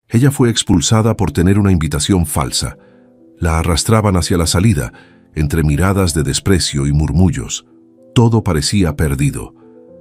Ella fue expulsada por tener una invitación falsa. La arrastraban hacia la salida, entre miradas de desprecio y murmullos. Todo parecía perdido,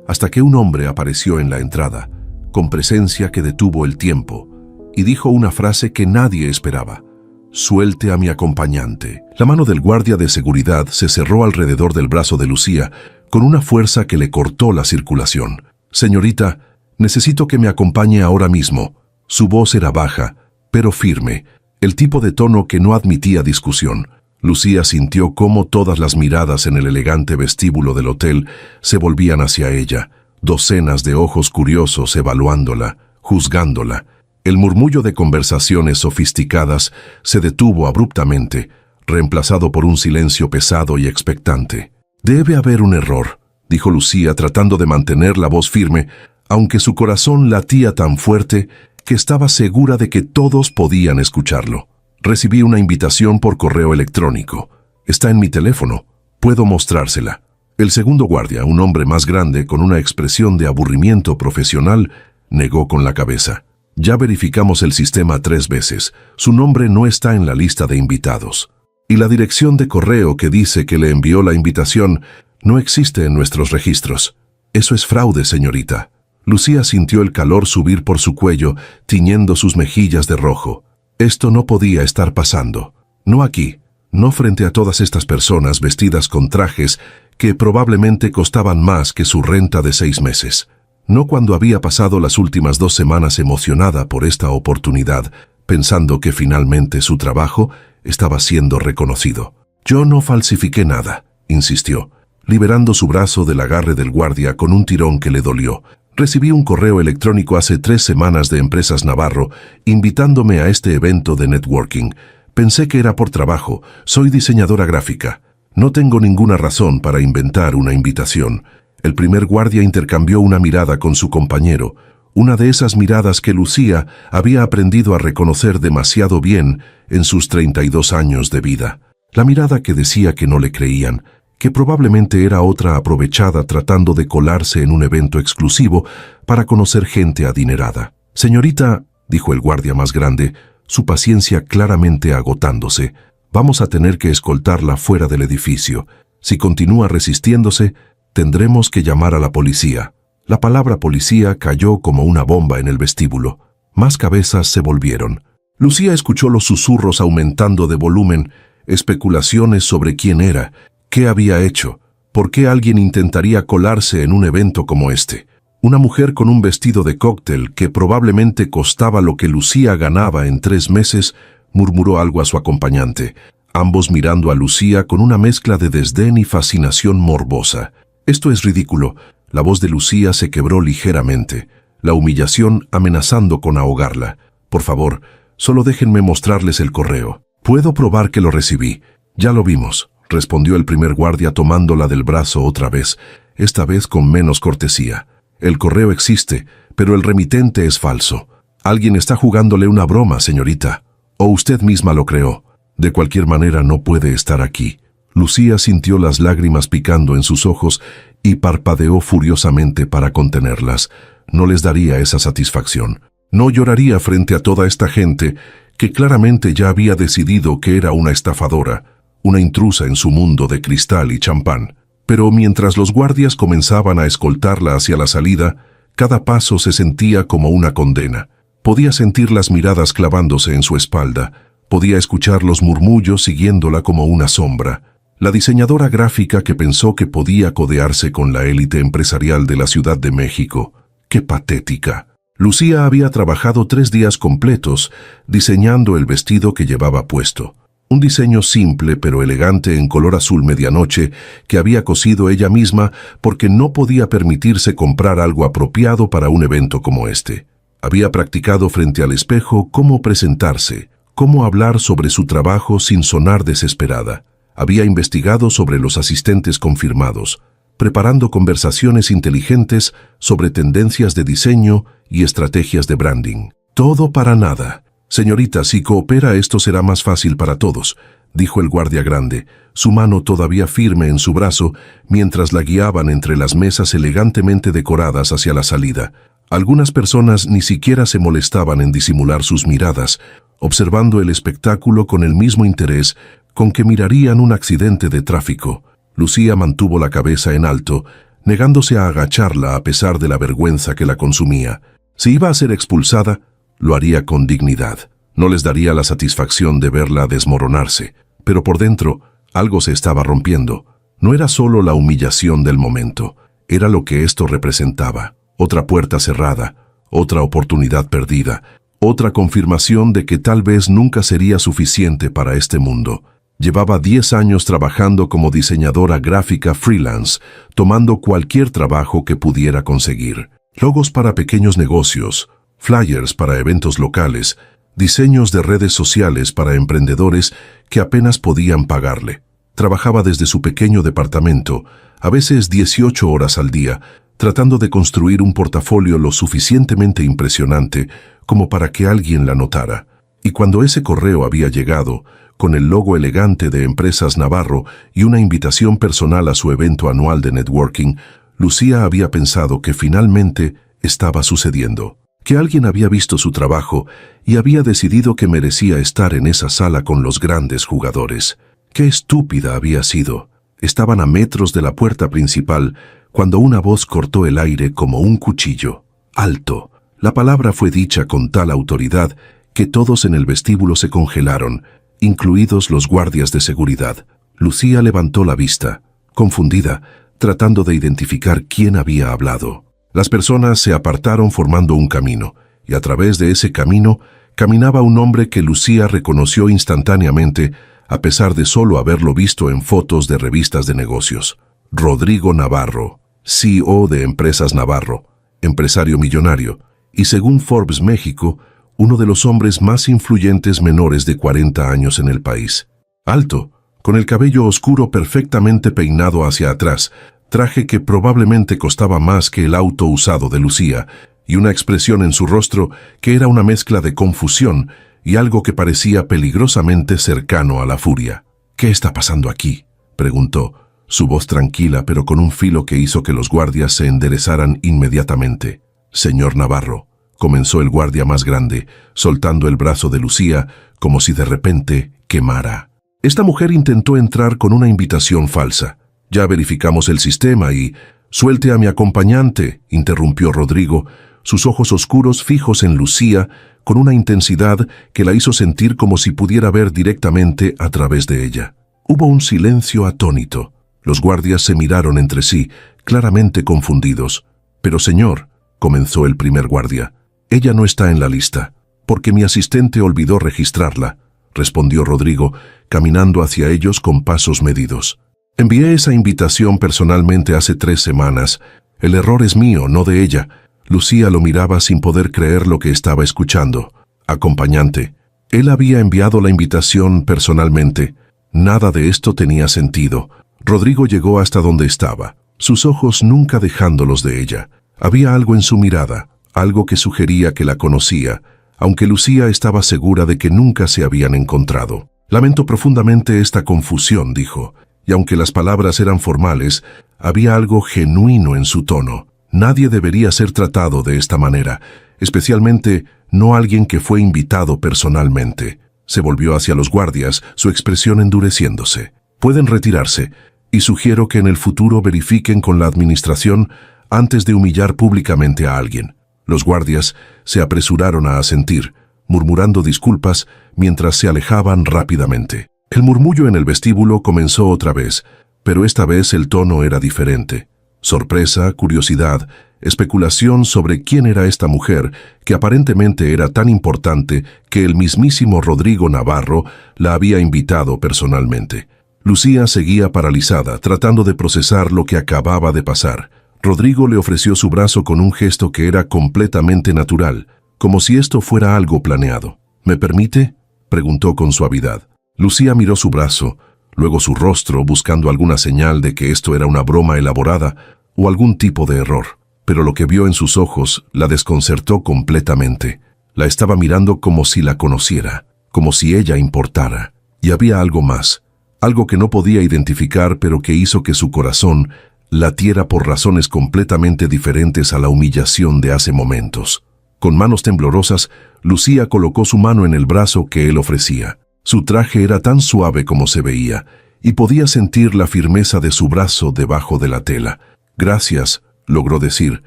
hasta que un hombre apareció en la entrada, con presencia que detuvo el tiempo, y dijo una frase que nadie esperaba. «Suelte a mi acompañante». La mano del guardia de seguridad se cerró alrededor del brazo de Lucía con una fuerza que le cortó la circulación. «Señorita, necesito que me acompañe ahora mismo». Su voz era baja, pero firme, el tipo de tono que no admitía discusión. Lucía sintió cómo todas las miradas en el elegante vestíbulo del hotel se volvían hacia ella, docenas de ojos curiosos evaluándola, juzgándola. El murmullo de conversaciones sofisticadas se detuvo abruptamente, reemplazado por un silencio pesado y expectante. «Debe haber un error», dijo Lucía tratando de mantener la voz firme, aunque su corazón latía tan fuerte que estaba segura de que todos podían escucharlo. «Recibí una invitación por correo electrónico. Está en mi teléfono. Puedo mostrársela». El segundo guardia, un hombre más grande con una expresión de aburrimiento profesional, negó con la cabeza. «Ya verificamos el sistema 3 veces. Su nombre no está en la lista de invitados. Y la dirección de correo que dice que le envió la invitación no existe en nuestros registros. Eso es fraude, señorita». Lucía sintió el calor subir por su cuello, tiñendo sus mejillas de rojo. Esto no podía estar pasando. No aquí, no frente a todas estas personas vestidas con trajes que probablemente costaban más que su renta de 6 meses. No cuando había pasado las últimas 2 semanas emocionada por esta oportunidad, pensando que finalmente su trabajo estaba siendo reconocido. «Yo no falsifiqué nada», insistió, liberando su brazo del agarre del guardia con un tirón que le dolió. «Recibí un correo electrónico hace 3 semanas de Empresas Navarro invitándome a este evento de networking. Pensé que era por trabajo. Soy diseñadora gráfica. No tengo ninguna razón para inventar una invitación». El primer guardia intercambió una mirada con su compañero, una de esas miradas que Lucía había aprendido a reconocer demasiado bien en sus 32 años de vida. La mirada que decía que no le creían, que probablemente era otra aprovechada tratando de colarse en un evento exclusivo para conocer gente adinerada. «Señorita», dijo el guardia más grande, su paciencia claramente agotándose, «vamos a tener que escoltarla fuera del edificio. Si continúa resistiéndose, tendremos que llamar a la policía». La palabra policía cayó como una bomba en el vestíbulo. Más cabezas se volvieron. Lucía escuchó los susurros aumentando de volumen, especulaciones sobre quién era, qué había hecho, por qué alguien intentaría colarse en un evento como este. Una mujer con un vestido de cóctel que probablemente costaba lo que Lucía ganaba en 3 meses, murmuró algo a su acompañante, ambos mirando a Lucía con una mezcla de desdén y fascinación morbosa. «Esto es ridículo». La voz de Lucía se quebró ligeramente, la humillación amenazando con ahogarla. «Por favor, solo déjenme mostrarles el correo. Puedo probar que lo recibí». «Ya lo vimos», respondió el primer guardia tomándola del brazo otra vez, esta vez con menos cortesía. «El correo existe, pero el remitente es falso. Alguien está jugándole una broma, señorita. O usted misma lo creó. De cualquier manera no puede estar aquí». Lucía sintió las lágrimas picando en sus ojos y parpadeó furiosamente para contenerlas. No les daría esa satisfacción. No lloraría frente a toda esta gente que claramente ya había decidido que era una estafadora, una intrusa en su mundo de cristal y champán. Pero mientras los guardias comenzaban a escoltarla hacia la salida, cada paso se sentía como una condena. Podía sentir las miradas clavándose en su espalda, podía escuchar los murmullos siguiéndola como una sombra. La diseñadora gráfica que pensó que podía codearse con la élite empresarial de la Ciudad de México. ¡Qué patética! Lucía había trabajado 3 días completos diseñando el vestido que llevaba puesto. Un diseño simple pero elegante en color azul medianoche que había cosido ella misma porque no podía permitirse comprar algo apropiado para un evento como este. Había practicado frente al espejo cómo presentarse, cómo hablar sobre su trabajo sin sonar desesperada. Había investigado sobre los asistentes confirmados, preparando conversaciones inteligentes sobre tendencias de diseño y estrategias de branding. Todo para nada. «Señorita, si coopera esto será más fácil para todos», dijo el guardia grande, su mano todavía firme en su brazo, mientras la guiaban entre las mesas elegantemente decoradas hacia la salida. Algunas personas ni siquiera se molestaban en disimular sus miradas, observando el espectáculo con el mismo interés con que mirarían un accidente de tráfico. Lucía mantuvo la cabeza en alto, negándose a agacharla a pesar de la vergüenza que la consumía. Si iba a ser expulsada, lo haría con dignidad. No les daría la satisfacción de verla desmoronarse, pero por dentro algo se estaba rompiendo. No era solo la humillación del momento, era lo que esto representaba. Otra puerta cerrada, otra oportunidad perdida, otra confirmación de que tal vez nunca sería suficiente para este mundo. Llevaba 10 años trabajando como diseñadora gráfica freelance, tomando cualquier trabajo que pudiera conseguir. Logos para pequeños negocios, flyers para eventos locales, diseños de redes sociales para emprendedores que apenas podían pagarle. Trabajaba desde su pequeño departamento, a veces 18 horas al día, tratando de construir un portafolio lo suficientemente impresionante como para que alguien la notara. Y cuando ese correo había llegado, con el logo elegante de Empresas Navarro y una invitación personal a su evento anual de networking, Lucía había pensado que finalmente estaba sucediendo, que alguien había visto su trabajo y había decidido que merecía estar en esa sala con los grandes jugadores. ¡Qué estúpida había sido! Estaban a metros de la puerta principal cuando una voz cortó el aire como un cuchillo. ¡Alto! La palabra fue dicha con tal autoridad que todos en el vestíbulo se congelaron, incluidos los guardias de seguridad. Lucía levantó la vista, confundida, tratando de identificar quién había hablado. Las personas se apartaron formando un camino, y a través de ese camino caminaba un hombre que Lucía reconoció instantáneamente, a pesar de solo haberlo visto en fotos de revistas de negocios. Rodrigo Navarro, CEO de Empresas Navarro, empresario millonario, y según Forbes México, uno de los hombres más influyentes menores de 40 años en el país. Alto, con el cabello oscuro perfectamente peinado hacia atrás, traje que probablemente costaba más que el auto usado de Lucía, y una expresión en su rostro que era una mezcla de confusión y algo que parecía peligrosamente cercano a la furia. «¿Qué está pasando aquí?», preguntó, su voz tranquila pero con un filo que hizo que los guardias se enderezaran inmediatamente. «Señor Navarro», comenzó el guardia más grande, soltando el brazo de Lucía como si de repente quemara. Esta mujer intentó entrar con una invitación falsa. «Ya verificamos el sistema y...» «Suelte a mi acompañante», interrumpió Rodrigo, sus ojos oscuros fijos en Lucía, con una intensidad que la hizo sentir como si pudiera ver directamente a través de ella. Hubo un silencio atónito. Los guardias se miraron entre sí, claramente confundidos. «Pero señor», comenzó el primer guardia, «ella no está en la lista, porque mi asistente olvidó registrarla», respondió Rodrigo, caminando hacia ellos con pasos medidos. «Envié esa invitación personalmente hace 3 semanas. El error es mío, no de ella». Lucía lo miraba sin poder creer lo que estaba escuchando. «Acompañante, él había enviado la invitación personalmente». Nada de esto tenía sentido. Rodrigo llegó hasta donde estaba, sus ojos nunca dejándolos de ella. Había algo en su mirada, algo que sugería que la conocía, aunque Lucía estaba segura de que nunca se habían encontrado. «Lamento profundamente esta confusión», dijo, y aunque las palabras eran formales, había algo genuino en su tono. Nadie debería ser tratado de esta manera, especialmente no alguien que fue invitado personalmente. Se volvió hacia los guardias, su expresión endureciéndose. «Pueden retirarse, y sugiero que en el futuro verifiquen con la administración antes de humillar públicamente a alguien». Los guardias se apresuraron a asentir, murmurando disculpas mientras se alejaban rápidamente. El murmullo en el vestíbulo comenzó otra vez, pero esta vez el tono era diferente. Sorpresa, curiosidad, especulación sobre quién era esta mujer que aparentemente era tan importante que el mismísimo Rodrigo Navarro la había invitado personalmente. Lucía seguía paralizada, tratando de procesar lo que acababa de pasar. Rodrigo le ofreció su brazo con un gesto que era completamente natural, como si esto fuera algo planeado. «¿Me permite?», preguntó con suavidad. Lucía miró su brazo, luego su rostro, buscando alguna señal de que esto era una broma elaborada o algún tipo de error. Pero lo que vio en sus ojos la desconcertó completamente. La estaba mirando como si la conociera, como si ella importara. Y había algo más, algo que no podía identificar pero que hizo que su corazón latiera por razones completamente diferentes a la humillación de hace momentos. Con manos temblorosas, Lucía colocó su mano en el brazo que él ofrecía. Su traje era tan suave como se veía, y podía sentir la firmeza de su brazo debajo de la tela. «Gracias», logró decir,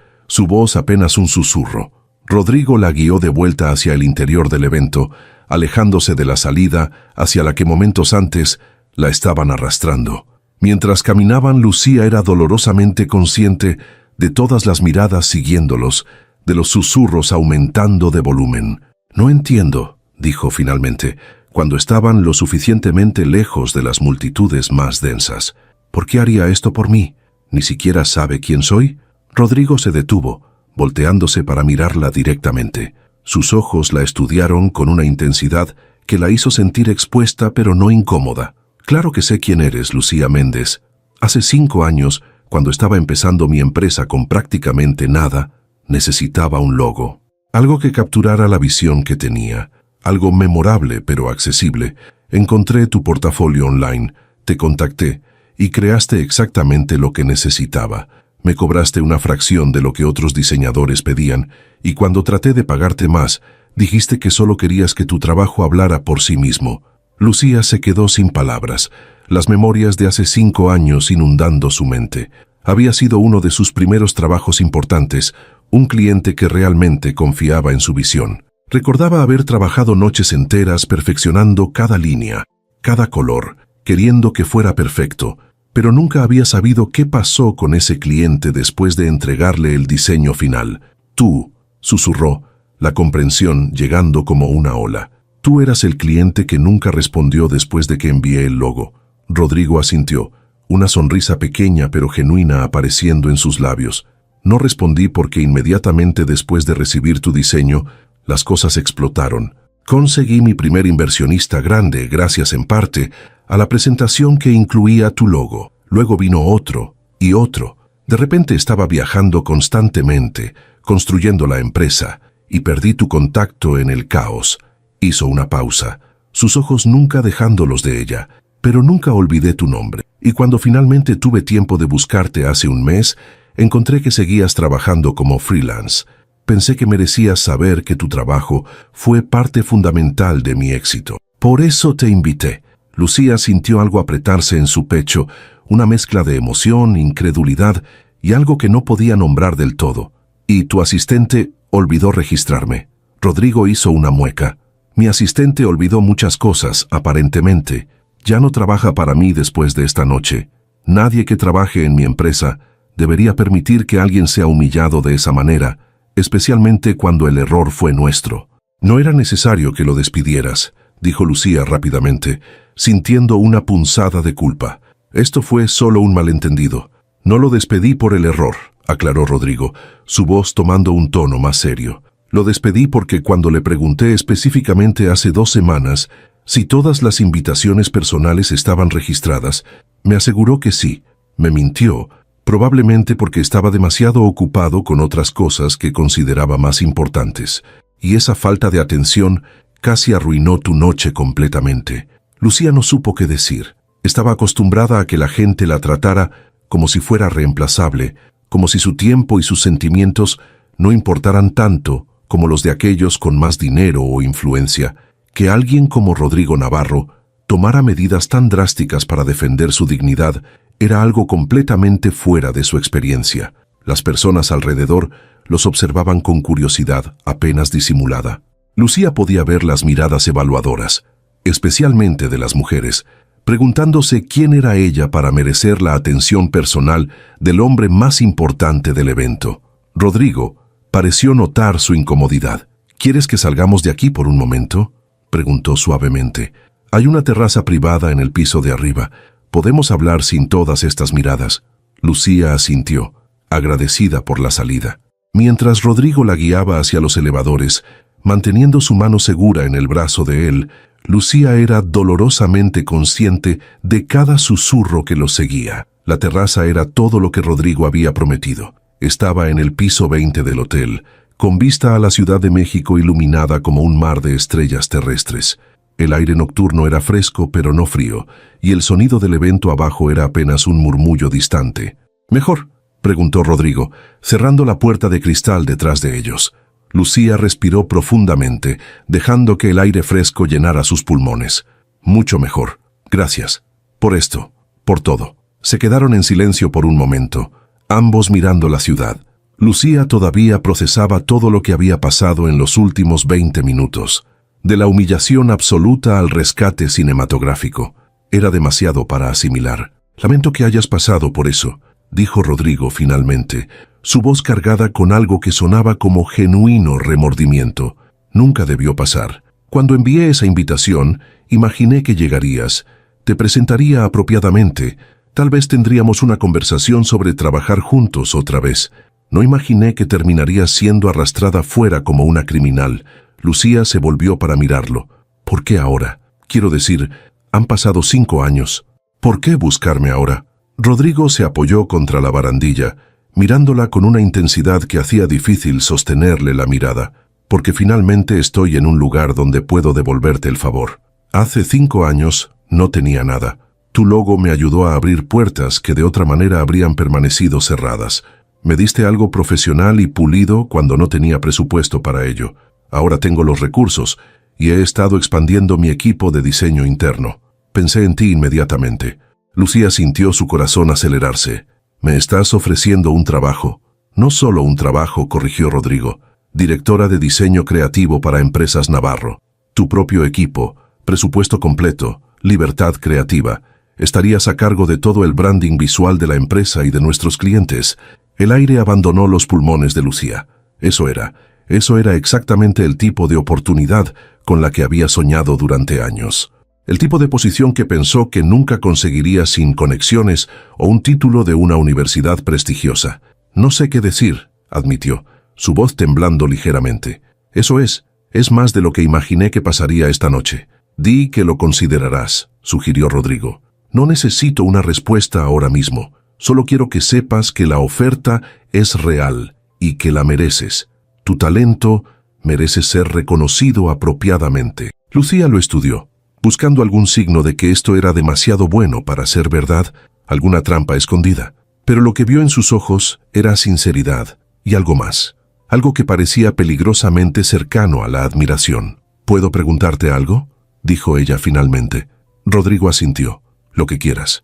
su voz apenas un susurro. Rodrigo la guió de vuelta hacia el interior del evento, alejándose de la salida hacia la que momentos antes la estaban arrastrando. Mientras caminaban, Lucía era dolorosamente consciente de todas las miradas siguiéndolos, de los susurros aumentando de volumen. «No entiendo», dijo finalmente, cuando estaban lo suficientemente lejos de las multitudes más densas. «¿Por qué haría esto por mí? ¿Ni siquiera sabe quién soy?» Rodrigo se detuvo, volteándose para mirarla directamente. Sus ojos la estudiaron con una intensidad que la hizo sentir expuesta pero no incómoda. «Claro que sé quién eres, Lucía Méndez. Hace 5 años, cuando estaba empezando mi empresa con prácticamente nada, necesitaba un logo. Algo que capturara la visión que tenía. Algo memorable pero accesible. Encontré tu portafolio online, te contacté y creaste exactamente lo que necesitaba. Me cobraste una fracción de lo que otros diseñadores pedían y cuando traté de pagarte más, dijiste que solo querías que tu trabajo hablara por sí mismo». Lucía se quedó sin palabras, las memorias de hace 5 años inundando su mente. Había sido uno de sus primeros trabajos importantes, un cliente que realmente confiaba en su visión. Recordaba haber trabajado noches enteras perfeccionando cada línea, cada color, queriendo que fuera perfecto, pero nunca había sabido qué pasó con ese cliente después de entregarle el diseño final. «Tú», susurró, la comprensión llegando como una ola. «Tú eras el cliente que nunca respondió después de que envié el logo». Rodrigo asintió, una sonrisa pequeña pero genuina apareciendo en sus labios. «No respondí porque inmediatamente después de recibir tu diseño, las cosas explotaron. Conseguí mi primer inversionista grande gracias en parte a la presentación que incluía tu logo. Luego vino otro y otro. De repente estaba viajando constantemente, construyendo la empresa, y perdí tu contacto en el caos». Hizo una pausa, sus ojos nunca dejándolos de ella. «Pero nunca olvidé tu nombre. Y cuando finalmente tuve tiempo de buscarte hace un mes, encontré que seguías trabajando como freelance. Pensé que merecías saber que tu trabajo fue parte fundamental de mi éxito. Por eso te invité». Lucía sintió algo apretarse en su pecho, una mezcla de emoción, incredulidad y algo que no podía nombrar del todo. «Y tu asistente olvidó registrarme». Rodrigo hizo una mueca. «Mi asistente olvidó muchas cosas, aparentemente. Ya no trabaja para mí después de esta noche. Nadie que trabaje en mi empresa debería permitir que alguien sea humillado de esa manera, especialmente cuando el error fue nuestro». «No era necesario que lo despidieras», dijo Lucía rápidamente, sintiendo una punzada de culpa. «Esto fue solo un malentendido. No lo despedí por el error», aclaró Rodrigo, su voz tomando un tono más serio. «Lo despedí porque cuando le pregunté específicamente hace 2 semanas si todas las invitaciones personales estaban registradas, me aseguró que sí. Me mintió, probablemente porque estaba demasiado ocupado con otras cosas que consideraba más importantes. Y esa falta de atención casi arruinó tu noche completamente». Lucía no supo qué decir. Estaba acostumbrada a que la gente la tratara como si fuera reemplazable, como si su tiempo y sus sentimientos no importaran tanto como los de aquellos con más dinero o influencia. Que alguien como Rodrigo Navarro tomara medidas tan drásticas para defender su dignidad era algo completamente fuera de su experiencia. Las personas alrededor los observaban con curiosidad apenas disimulada. Lucía podía ver las miradas evaluadoras, especialmente de las mujeres, preguntándose quién era ella para merecer la atención personal del hombre más importante del evento. Rodrigo pareció notar su incomodidad. «¿Quieres que salgamos de aquí por un momento?», preguntó suavemente. «Hay una terraza privada en el piso de arriba. Podemos hablar sin todas estas miradas». Lucía asintió, agradecida por la salida. Mientras Rodrigo la guiaba hacia los elevadores, manteniendo su mano segura en el brazo de él, Lucía era dolorosamente consciente de cada susurro que los seguía. La terraza era todo lo que Rodrigo había prometido. Estaba en el piso 20 del hotel, con vista a la Ciudad de México iluminada como un mar de estrellas terrestres. El aire nocturno era fresco pero no frío, y el sonido del evento abajo era apenas un murmullo distante. «Mejor», preguntó Rodrigo, cerrando la puerta de cristal detrás de ellos. Lucía respiró profundamente, dejando que el aire fresco llenara sus pulmones. «Mucho mejor. Gracias. Por esto. Por todo». Se quedaron en silencio por un momento, ambos mirando la ciudad. Lucía todavía procesaba todo lo que había pasado en los últimos 20 minutos. De la humillación absoluta al rescate cinematográfico. Era demasiado para asimilar. «Lamento que hayas pasado por eso», dijo Rodrigo finalmente, su voz cargada con algo que sonaba como genuino remordimiento. «Nunca debió pasar. Cuando envié esa invitación, imaginé que llegarías. Te presentaría apropiadamente. Tal vez tendríamos una conversación sobre trabajar juntos otra vez. No imaginé que terminarías siendo arrastrada fuera como una criminal». Lucía se volvió para mirarlo. «¿Por qué ahora? Quiero decir, han pasado 5 años. ¿Por qué buscarme ahora?» Rodrigo se apoyó contra la barandilla, mirándola con una intensidad que hacía difícil sostenerle la mirada. «Porque finalmente estoy en un lugar donde puedo devolverte el favor. Hace 5 años no tenía nada. Tu logo me ayudó a abrir puertas que de otra manera habrían permanecido cerradas. Me diste algo profesional y pulido cuando no tenía presupuesto para ello. Ahora tengo los recursos y he estado expandiendo mi equipo de diseño interno. Pensé en ti inmediatamente». Lucía sintió su corazón acelerarse. «¿Me estás ofreciendo un trabajo?» «No solo un trabajo», corrigió Rodrigo. «Directora de diseño creativo para Empresas Navarro. Tu propio equipo, presupuesto completo, libertad creativa. Estarías a cargo de todo el branding visual de la empresa y de nuestros clientes». El aire abandonó los pulmones de Lucía. Eso era exactamente el tipo de oportunidad con la que había soñado durante años. El tipo de posición que pensó que nunca conseguiría sin conexiones o un título de una universidad prestigiosa. «No sé qué decir», admitió, su voz temblando ligeramente. «Eso es más de lo que imaginé que pasaría esta noche». «Di que lo considerarás», sugirió Rodrigo. «No necesito una respuesta ahora mismo. Solo quiero que sepas que la oferta es real y que la mereces. Tu talento merece ser reconocido apropiadamente». Lucía lo estudió, buscando algún signo de que esto era demasiado bueno para ser verdad, alguna trampa escondida. Pero lo que vio en sus ojos era sinceridad y algo más, algo que parecía peligrosamente cercano a la admiración. «¿Puedo preguntarte algo?», dijo ella finalmente. Rodrigo asintió. «Lo que quieras».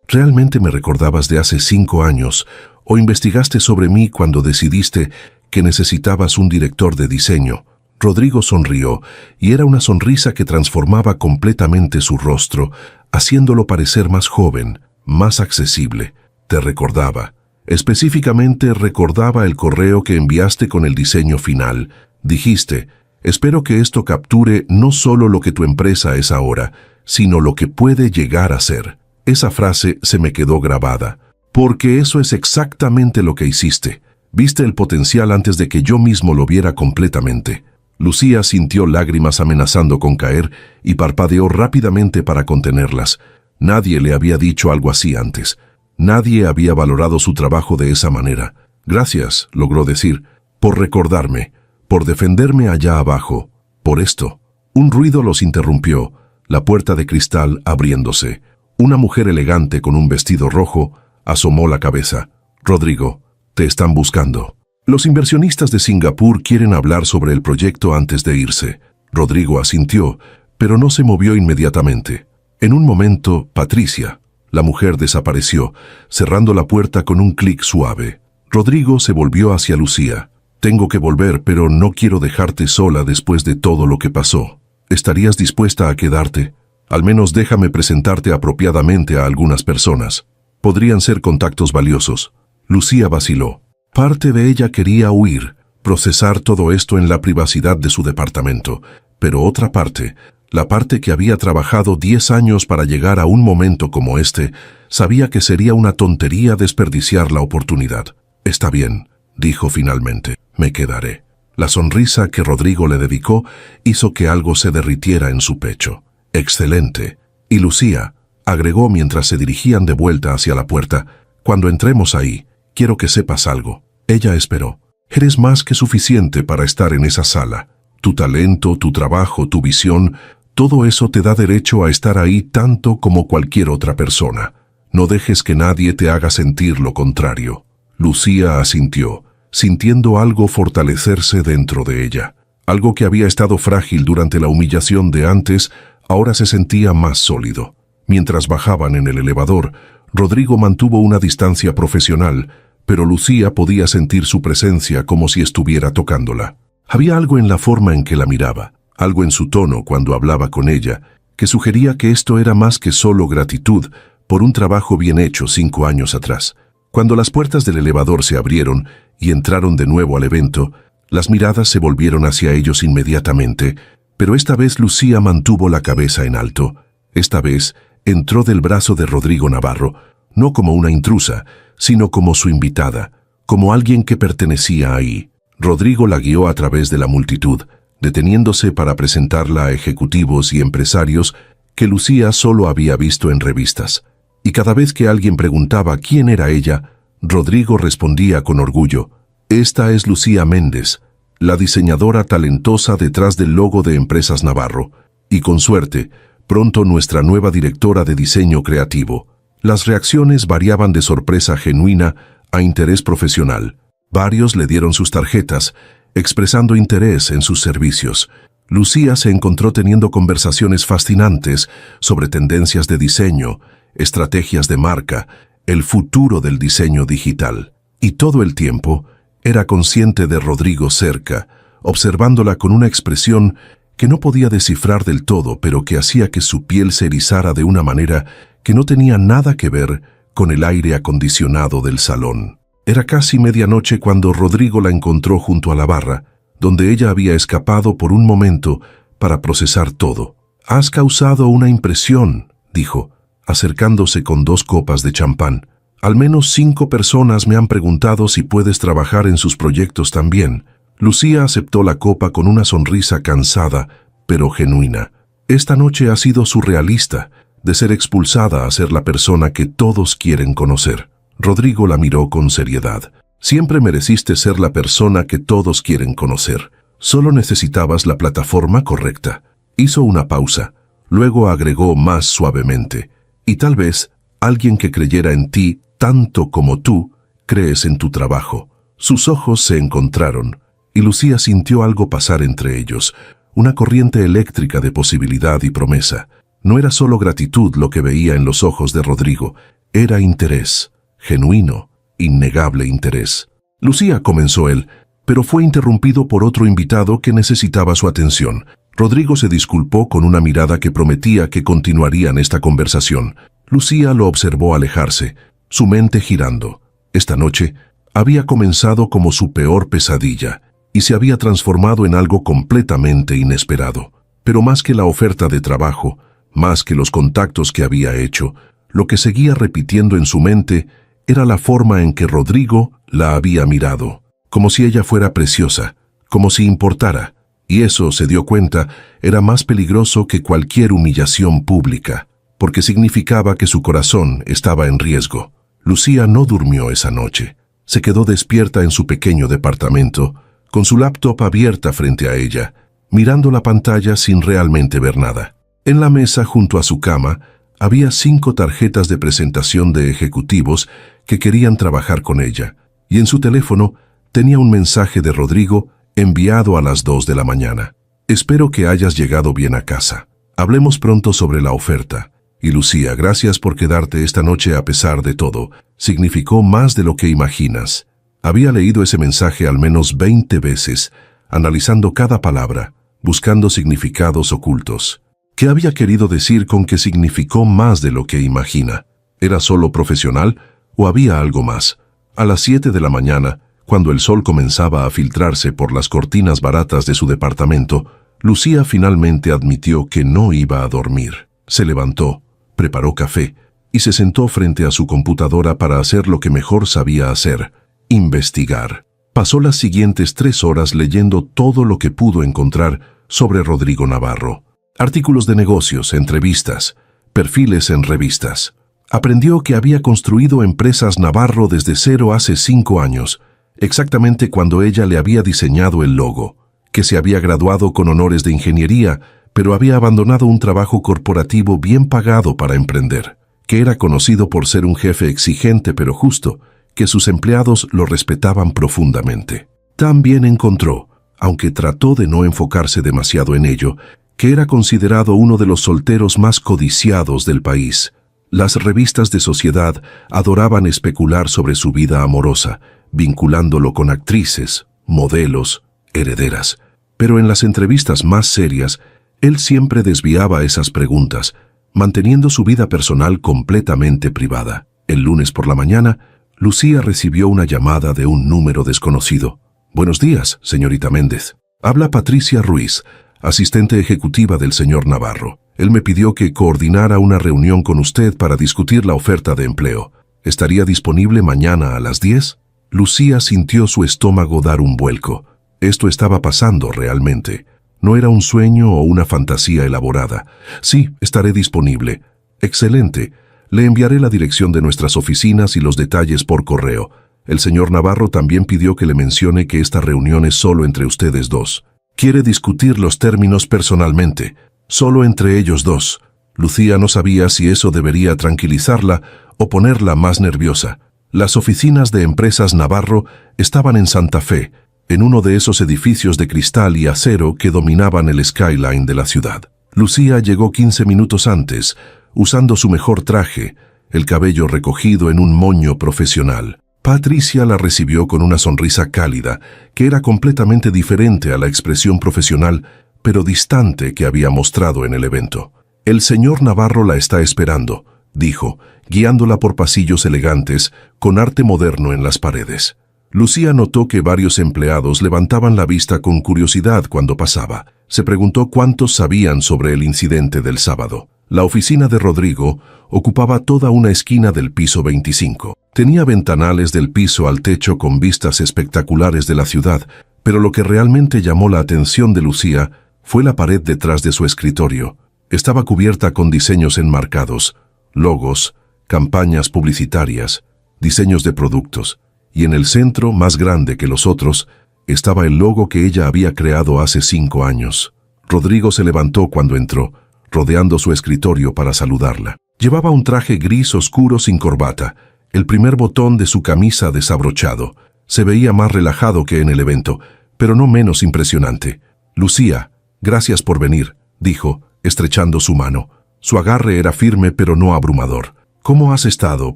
«¿Realmente me recordabas de hace 5 años o investigaste sobre mí cuando decidiste que necesitabas un director de diseño?» Rodrigo sonrió, y era una sonrisa que transformaba completamente su rostro, haciéndolo parecer más joven, más accesible. «Te recordaba. Específicamente recordaba el correo que enviaste con el diseño final. Dijiste, espero que esto capture no solo lo que tu empresa es ahora, sino lo que puede llegar a ser». Esa frase se me quedó grabada, porque eso es exactamente lo que hiciste. Viste el potencial antes de que yo mismo lo viera completamente. Lucía sintió lágrimas amenazando con caer y parpadeó rápidamente para contenerlas. Nadie le había dicho algo así antes. Nadie había valorado su trabajo de esa manera. «Gracias», logró decir, «por recordarme, por defenderme allá abajo, por esto». Un ruido los interrumpió, la puerta de cristal abriéndose. Una mujer elegante con un vestido rojo asomó la cabeza. «Rodrigo, te están buscando». «Los inversionistas de Singapur quieren hablar sobre el proyecto antes de irse». Rodrigo asintió, pero no se movió inmediatamente. En un momento, Patricia, la mujer, desapareció, cerrando la puerta con un clic suave. Rodrigo se volvió hacia Lucía. «Tengo que volver, pero no quiero dejarte sola después de todo lo que pasó. ¿Estarías dispuesta a quedarte? Al menos déjame presentarte apropiadamente a algunas personas. Podrían ser contactos valiosos». Lucía vaciló. Parte de ella quería huir, procesar todo esto en la privacidad de su departamento, pero otra parte, la parte que había trabajado 10 años para llegar a un momento como este, sabía que sería una tontería desperdiciar la oportunidad. «Está bien», dijo finalmente, «me quedaré». La sonrisa que Rodrigo le dedicó hizo que algo se derritiera en su pecho. «Excelente». «Y Lucía», agregó mientras se dirigían de vuelta hacia la puerta, «cuando entremos ahí, quiero que sepas algo». Ella esperó. «Eres más que suficiente para estar en esa sala. Tu talento, tu trabajo, tu visión, todo eso te da derecho a estar ahí tanto como cualquier otra persona. No dejes que nadie te haga sentir lo contrario. Lucía asintió, sintiendo algo fortalecerse dentro de ella. Algo que había estado frágil durante la humillación de antes, ahora se sentía más sólido. Mientras bajaban en el elevador, Rodrigo mantuvo una distancia profesional, pero Lucía podía sentir su presencia como si estuviera tocándola. Había algo en la forma en que la miraba, algo en su tono cuando hablaba con ella, que sugería que esto era más que solo gratitud por un trabajo bien hecho 5 años atrás. Cuando las puertas del elevador se abrieron y entraron de nuevo al evento, las miradas se volvieron hacia ellos inmediatamente, pero esta vez Lucía mantuvo la cabeza en alto. Esta vez entró del brazo de Rodrigo Navarro, no como una intrusa, sino como su invitada, como alguien que pertenecía ahí. Rodrigo la guió a través de la multitud, deteniéndose para presentarla a ejecutivos y empresarios que Lucía solo había visto en revistas. Y cada vez que alguien preguntaba quién era ella, Rodrigo respondía con orgullo: «Esta es Lucía Méndez, la diseñadora talentosa detrás del logo de Empresas Navarro, y con suerte, pronto nuestra nueva directora de diseño creativo». Las reacciones variaban de sorpresa genuina a interés profesional. Varios le dieron sus tarjetas, expresando interés en sus servicios. Lucía se encontró teniendo conversaciones fascinantes sobre tendencias de diseño, estrategias de marca, el futuro del diseño digital. Y todo el tiempo era consciente de Rodrigo cerca, observándola con una expresión que no podía descifrar del todo, pero que hacía que su piel se erizara de una manera que no tenía nada que ver con el aire acondicionado del salón. Era casi medianoche cuando Rodrigo la encontró junto a la barra, donde ella había escapado por un momento para procesar todo. «Has causado una impresión», dijo, acercándose con 2 copas de champán. «Al menos 5 personas me han preguntado si puedes trabajar en sus proyectos también». Lucía aceptó la copa con una sonrisa cansada, pero genuina. Esta noche ha sido surrealista, de ser expulsada a ser la persona que todos quieren conocer. Rodrigo la miró con seriedad. «Siempre mereciste ser la persona que todos quieren conocer. Solo necesitabas la plataforma correcta». Hizo una pausa. Luego agregó más suavemente: «Y tal vez alguien que creyera en ti tanto como tú crees en tu trabajo». Sus ojos se encontraron, y Lucía sintió algo pasar entre ellos, una corriente eléctrica de posibilidad y promesa. No era solo gratitud lo que veía en los ojos de Rodrigo, era interés, genuino, innegable interés. «Lucía», comenzó él, pero fue interrumpido por otro invitado que necesitaba su atención. Rodrigo se disculpó con una mirada que prometía que continuarían esta conversación. Lucía lo observó alejarse, su mente girando. Esta noche había comenzado como su peor pesadilla y se había transformado en algo completamente inesperado. Pero más que la oferta de trabajo, más que los contactos que había hecho, lo que seguía repitiendo en su mente era la forma en que Rodrigo la había mirado, como si ella fuera preciosa, como si importara, y eso, se dio cuenta, era más peligroso que cualquier humillación pública, porque significaba que su corazón estaba en riesgo. Lucía no durmió esa noche. Se quedó despierta en su pequeño departamento, con su laptop abierta frente a ella, mirando la pantalla sin realmente ver nada. En la mesa junto a su cama había 5 tarjetas de presentación de ejecutivos que querían trabajar con ella, y en su teléfono tenía un mensaje de Rodrigo enviado a las 2 de la mañana. «Espero que hayas llegado bien a casa. Hablemos pronto sobre la oferta. Y Lucía, gracias por quedarte esta noche a pesar de todo. Significó más de lo que imaginas». Había leído ese mensaje al menos 20 veces, analizando cada palabra, buscando significados ocultos. ¿Qué había querido decir con que significó más de lo que imagina? ¿Era solo profesional o había algo más? A las 7 de la mañana, cuando el sol comenzaba a filtrarse por las cortinas baratas de su departamento, Lucía finalmente admitió que no iba a dormir. Se levantó, preparó café y se sentó frente a su computadora para hacer lo que mejor sabía hacer: investigar. Pasó las siguientes 3 horas leyendo todo lo que pudo encontrar sobre Rodrigo Navarro. Artículos de negocios, entrevistas, perfiles en revistas. Aprendió que había construido Empresas Navarro desde cero hace 5 años, exactamente cuando ella le había diseñado el logo, que se había graduado con honores de ingeniería, pero había abandonado un trabajo corporativo bien pagado para emprender, que era conocido por ser un jefe exigente pero justo, que sus empleados lo respetaban profundamente. También encontró, aunque trató de no enfocarse demasiado en ello, que era considerado uno de los solteros más codiciados del país. Las revistas de sociedad adoraban especular sobre su vida amorosa, vinculándolo con actrices, modelos, herederas. Pero en las entrevistas más serias, él siempre desviaba esas preguntas, manteniendo su vida personal completamente privada. El lunes por la mañana, Lucía recibió una llamada de un número desconocido. «Buenos días, señorita Méndez. Habla Patricia Ruiz, asistente ejecutiva del señor Navarro. Él me pidió que coordinara una reunión con usted para discutir la oferta de empleo. ¿Estaría disponible mañana a las 10? Lucía sintió su estómago dar un vuelco. Esto estaba pasando realmente. No era un sueño o una fantasía elaborada. «Sí, estaré disponible». «Excelente. Le enviaré la dirección de nuestras oficinas y los detalles por correo. El señor Navarro también pidió que le mencione que esta reunión es solo entre ustedes dos. Quiere discutir los términos personalmente, solo entre ellos dos». Lucía no sabía si eso debería tranquilizarla o ponerla más nerviosa. Las oficinas de Empresas Navarro estaban en Santa Fe, en uno de esos edificios de cristal y acero que dominaban el skyline de la ciudad. Lucía llegó 15 minutos antes, usando su mejor traje, el cabello recogido en un moño profesional. Patricia la recibió con una sonrisa cálida, que era completamente diferente a la expresión profesional, pero distante que había mostrado en el evento. «El señor Navarro la está esperando», dijo, guiándola por pasillos elegantes, con arte moderno en las paredes. Lucía notó que varios empleados levantaban la vista con curiosidad cuando pasaba. Se preguntó cuántos sabían sobre el incidente del sábado. La oficina de Rodrigo ocupaba toda una esquina del piso 25. Tenía ventanales del piso al techo con vistas espectaculares de la ciudad, pero lo que realmente llamó la atención de Lucía fue la pared detrás de su escritorio. Estaba cubierta con diseños enmarcados, logos, campañas publicitarias, diseños de productos, y en el centro, más grande que los otros, estaba el logo que ella había creado hace 5 años. Rodrigo se levantó cuando entró, rodeando su escritorio para saludarla. Llevaba un traje gris oscuro sin corbata, el primer botón de su camisa desabrochado. Se veía más relajado que en el evento, pero no menos impresionante. «Lucía, gracias por venir», dijo, estrechando su mano. Su agarre era firme pero no abrumador. «¿Cómo has estado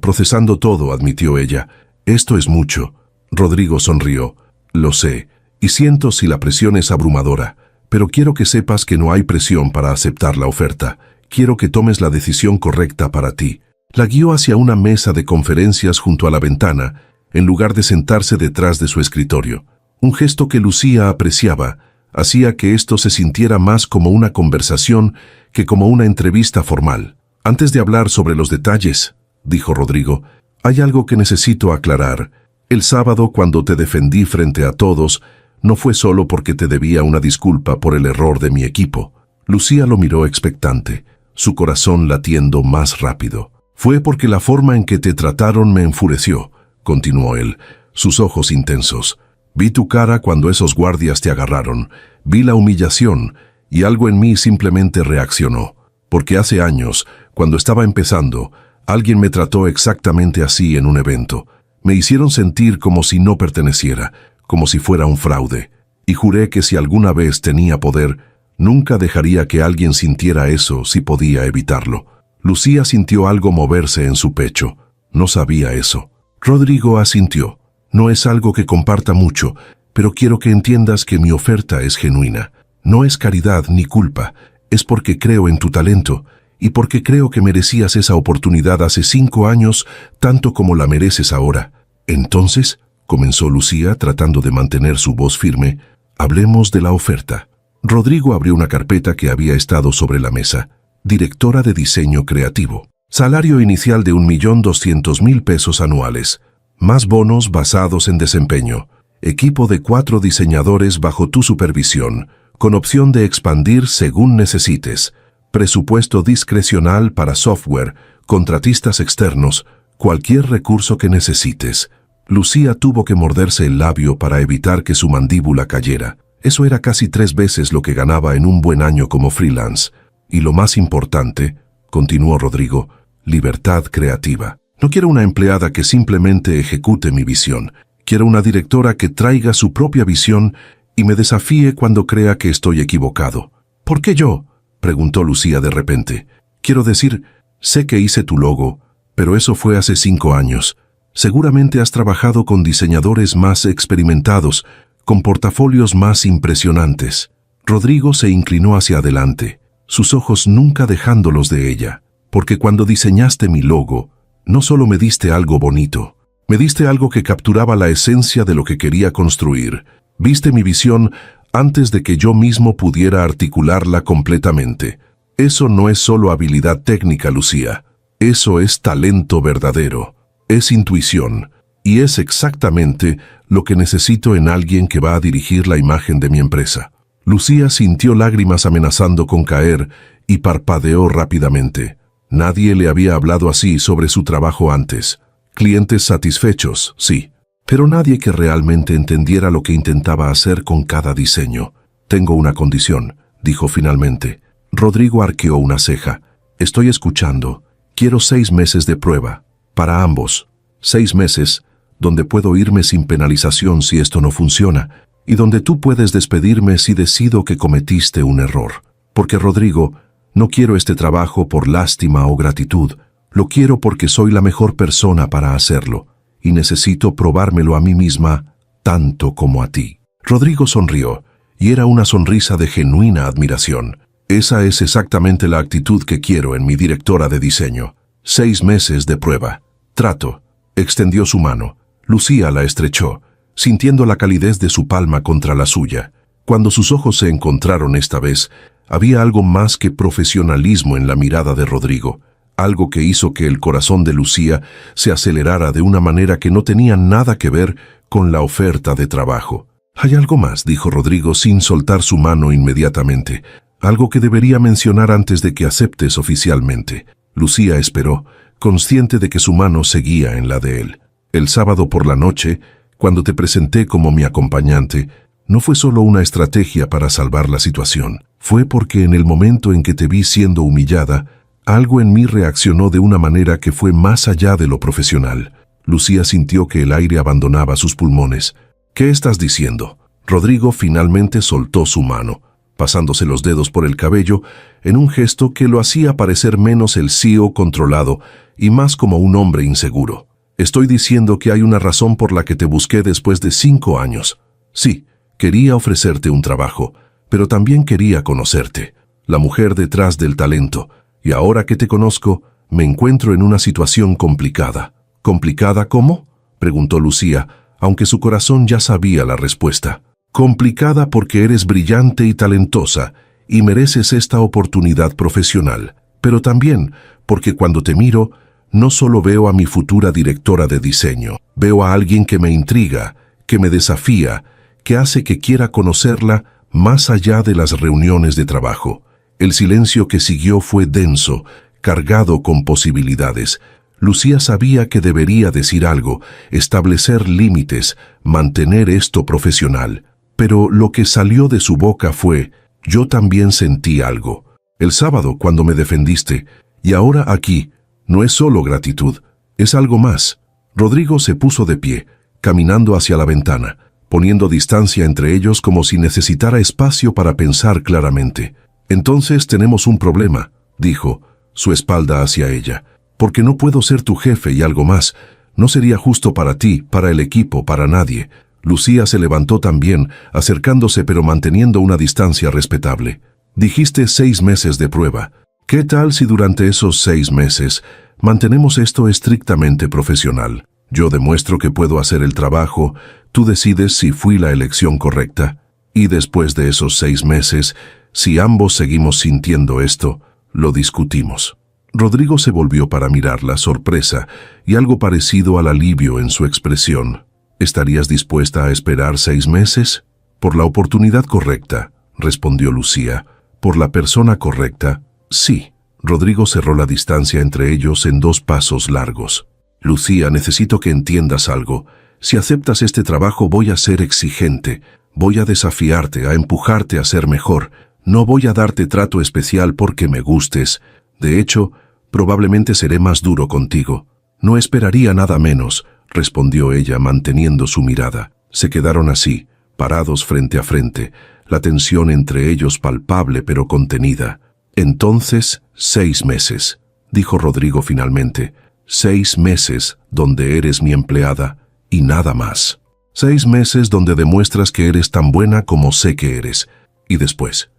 procesando todo?», admitió ella. «Esto es mucho». Rodrigo sonrió. «Lo sé, y siento si la presión es abrumadora, pero quiero que sepas que no hay presión para aceptar la oferta. Quiero que tomes la decisión correcta para ti». La guió hacia una mesa de conferencias junto a la ventana, en lugar de sentarse detrás de su escritorio. Un gesto que Lucía apreciaba hacía que esto se sintiera más como una conversación que como una entrevista formal. «Antes de hablar sobre los detalles», dijo Rodrigo, «hay algo que necesito aclarar. El sábado, cuando te defendí frente a todos, no fue solo porque te debía una disculpa por el error de mi equipo». Lucía lo miró expectante, su corazón latiendo más rápido. «Fue porque la forma en que te trataron me enfureció», continuó él, sus ojos intensos. «Vi tu cara cuando esos guardias te agarraron, vi la humillación, y algo en mí simplemente reaccionó. Porque hace años, cuando estaba empezando, alguien me trató exactamente así en un evento. Me hicieron sentir como si no perteneciera, como si fuera un fraude. Y juré que si alguna vez tenía poder, nunca dejaría que alguien sintiera eso si podía evitarlo». Lucía sintió algo moverse en su pecho. No sabía eso. Rodrigo asintió. «No es algo que comparta mucho, pero quiero que entiendas que mi oferta es genuina. No es caridad ni culpa, es porque creo en tu talento y porque creo que merecías esa oportunidad hace 5 años tanto como la mereces ahora». «Entonces», comenzó Lucía tratando de mantener su voz firme, «hablemos de la oferta». Rodrigo abrió una carpeta que había estado sobre la mesa. Directora de diseño creativo. Salario inicial de 1.200.000 pesos anuales. Más bonos basados en desempeño. Equipo de 4 diseñadores bajo tu supervisión, con opción de expandir según necesites. Presupuesto discrecional para software, contratistas externos, cualquier recurso que necesites. Lucía tuvo que morderse el labio para evitar que su mandíbula cayera. Eso era casi 3 veces lo que ganaba en un buen año como freelance. «Y lo más importante», continuó Rodrigo, libertad creativa. No quiero una empleada que simplemente ejecute mi visión. Quiero una directora que traiga su propia visión y me desafíe cuando crea que estoy equivocado. ¿Por qué yo?, preguntó Lucía de repente. Quiero decir, sé que hice tu logo, pero eso fue hace 5 años. Seguramente has trabajado con diseñadores más experimentados, con portafolios más impresionantes. Rodrigo se inclinó hacia adelante, sus ojos nunca dejándolos de ella. Porque cuando diseñaste mi logo, no solo me diste algo bonito, me diste algo que capturaba la esencia de lo que quería construir. Viste mi visión antes de que yo mismo pudiera articularla completamente. Eso no es solo habilidad técnica, Lucía. Eso es talento verdadero. Es intuición. Y es exactamente lo que necesito en alguien que va a dirigir la imagen de mi empresa. Lucía sintió lágrimas amenazando con caer y parpadeó rápidamente. Nadie le había hablado así sobre su trabajo antes. Clientes satisfechos, sí, pero nadie que realmente entendiera lo que intentaba hacer con cada diseño. Tengo una condición, dijo finalmente. Rodrigo arqueó una ceja. Estoy escuchando. Quiero 6 meses de prueba. Para ambos. 6 meses donde puedo irme sin penalización si esto no funciona, y donde tú puedes despedirme si decido que cometiste un error. Porque, Rodrigo, no quiero este trabajo por lástima o gratitud. Lo quiero porque soy la mejor persona para hacerlo, y necesito probármelo a mí misma tanto como a ti. Rodrigo sonrió, y era una sonrisa de genuina admiración. Esa es exactamente la actitud que quiero en mi directora de diseño. 6 meses de prueba. Trato. Extendió su mano. Lucía la estrechó, sintiendo la calidez de su palma contra la suya. Cuando sus ojos se encontraron esta vez, había algo más que profesionalismo en la mirada de Rodrigo, algo que hizo que el corazón de Lucía se acelerara de una manera que no tenía nada que ver con la oferta de trabajo. «Hay algo más», dijo Rodrigo sin soltar su mano inmediatamente, «algo que debería mencionar antes de que aceptes oficialmente». Lucía esperó, consciente de que su mano seguía en la de él. «El sábado por la noche, cuando te presenté como mi acompañante, no fue solo una estrategia para salvar la situación. Fue porque en el momento en que te vi siendo humillada, algo en mí reaccionó de una manera que fue más allá de lo profesional». Lucía sintió que el aire abandonaba sus pulmones. «¿Qué estás diciendo?». Rodrigo finalmente soltó su mano, pasándose los dedos por el cabello, en un gesto que lo hacía parecer menos el CEO controlado y más como un hombre inseguro. «Estoy diciendo que hay una razón por la que te busqué después de 5 años. Sí, quería ofrecerte un trabajo, pero también quería conocerte, la mujer detrás del talento, y ahora que te conozco, me encuentro en una situación complicada». «¿Complicada cómo?», preguntó Lucía, aunque su corazón ya sabía la respuesta. «Complicada porque eres brillante y talentosa, y mereces esta oportunidad profesional, pero también porque cuando te miro, no solo veo a mi futura directora de diseño, veo a alguien que me intriga, que me desafía, que hace que quiera conocerla más allá de las reuniones de trabajo». El silencio que siguió fue denso, cargado con posibilidades. Lucía sabía que debería decir algo, establecer límites, mantener esto profesional. Pero lo que salió de su boca fue: «Yo también sentí algo. El sábado cuando me defendiste, y ahora aquí, no es solo gratitud, es algo más». Rodrigo se puso de pie, caminando hacia la ventana, poniendo distancia entre ellos como si necesitara espacio para pensar claramente. «Entonces tenemos un problema», dijo, su espalda hacia ella. «Porque no puedo ser tu jefe y algo más. No sería justo para ti, para el equipo, para nadie». Lucía se levantó también, acercándose pero manteniendo una distancia respetable. «Dijiste 6 meses de prueba. ¿Qué tal si durante esos 6 meses mantenemos esto estrictamente profesional? Yo demuestro que puedo hacer el trabajo, tú decides si fui la elección correcta. Y después de esos 6 meses, si ambos seguimos sintiendo esto, lo discutimos». Rodrigo se volvió para mirarla, sorpresa y algo parecido al alivio en su expresión. «¿Estarías dispuesta a esperar 6 meses?» «Por la oportunidad correcta», respondió Lucía. «Por la persona correcta, sí». Rodrigo cerró la distancia entre ellos en 2 pasos largos. «Lucía, necesito que entiendas algo. Si aceptas este trabajo voy a ser exigente. Voy a desafiarte, a empujarte a ser mejor. No voy a darte trato especial porque me gustes. De hecho, Probablemente seré más duro contigo. No esperaría nada menos, respondió ella manteniendo su mirada. Se quedaron así, parados frente a frente, la tensión entre ellos palpable pero contenida. Entonces, 6 meses, dijo Rodrigo finalmente. 6 meses donde eres mi empleada y nada más. 6 meses donde demuestras que eres tan buena como sé que eres. Y después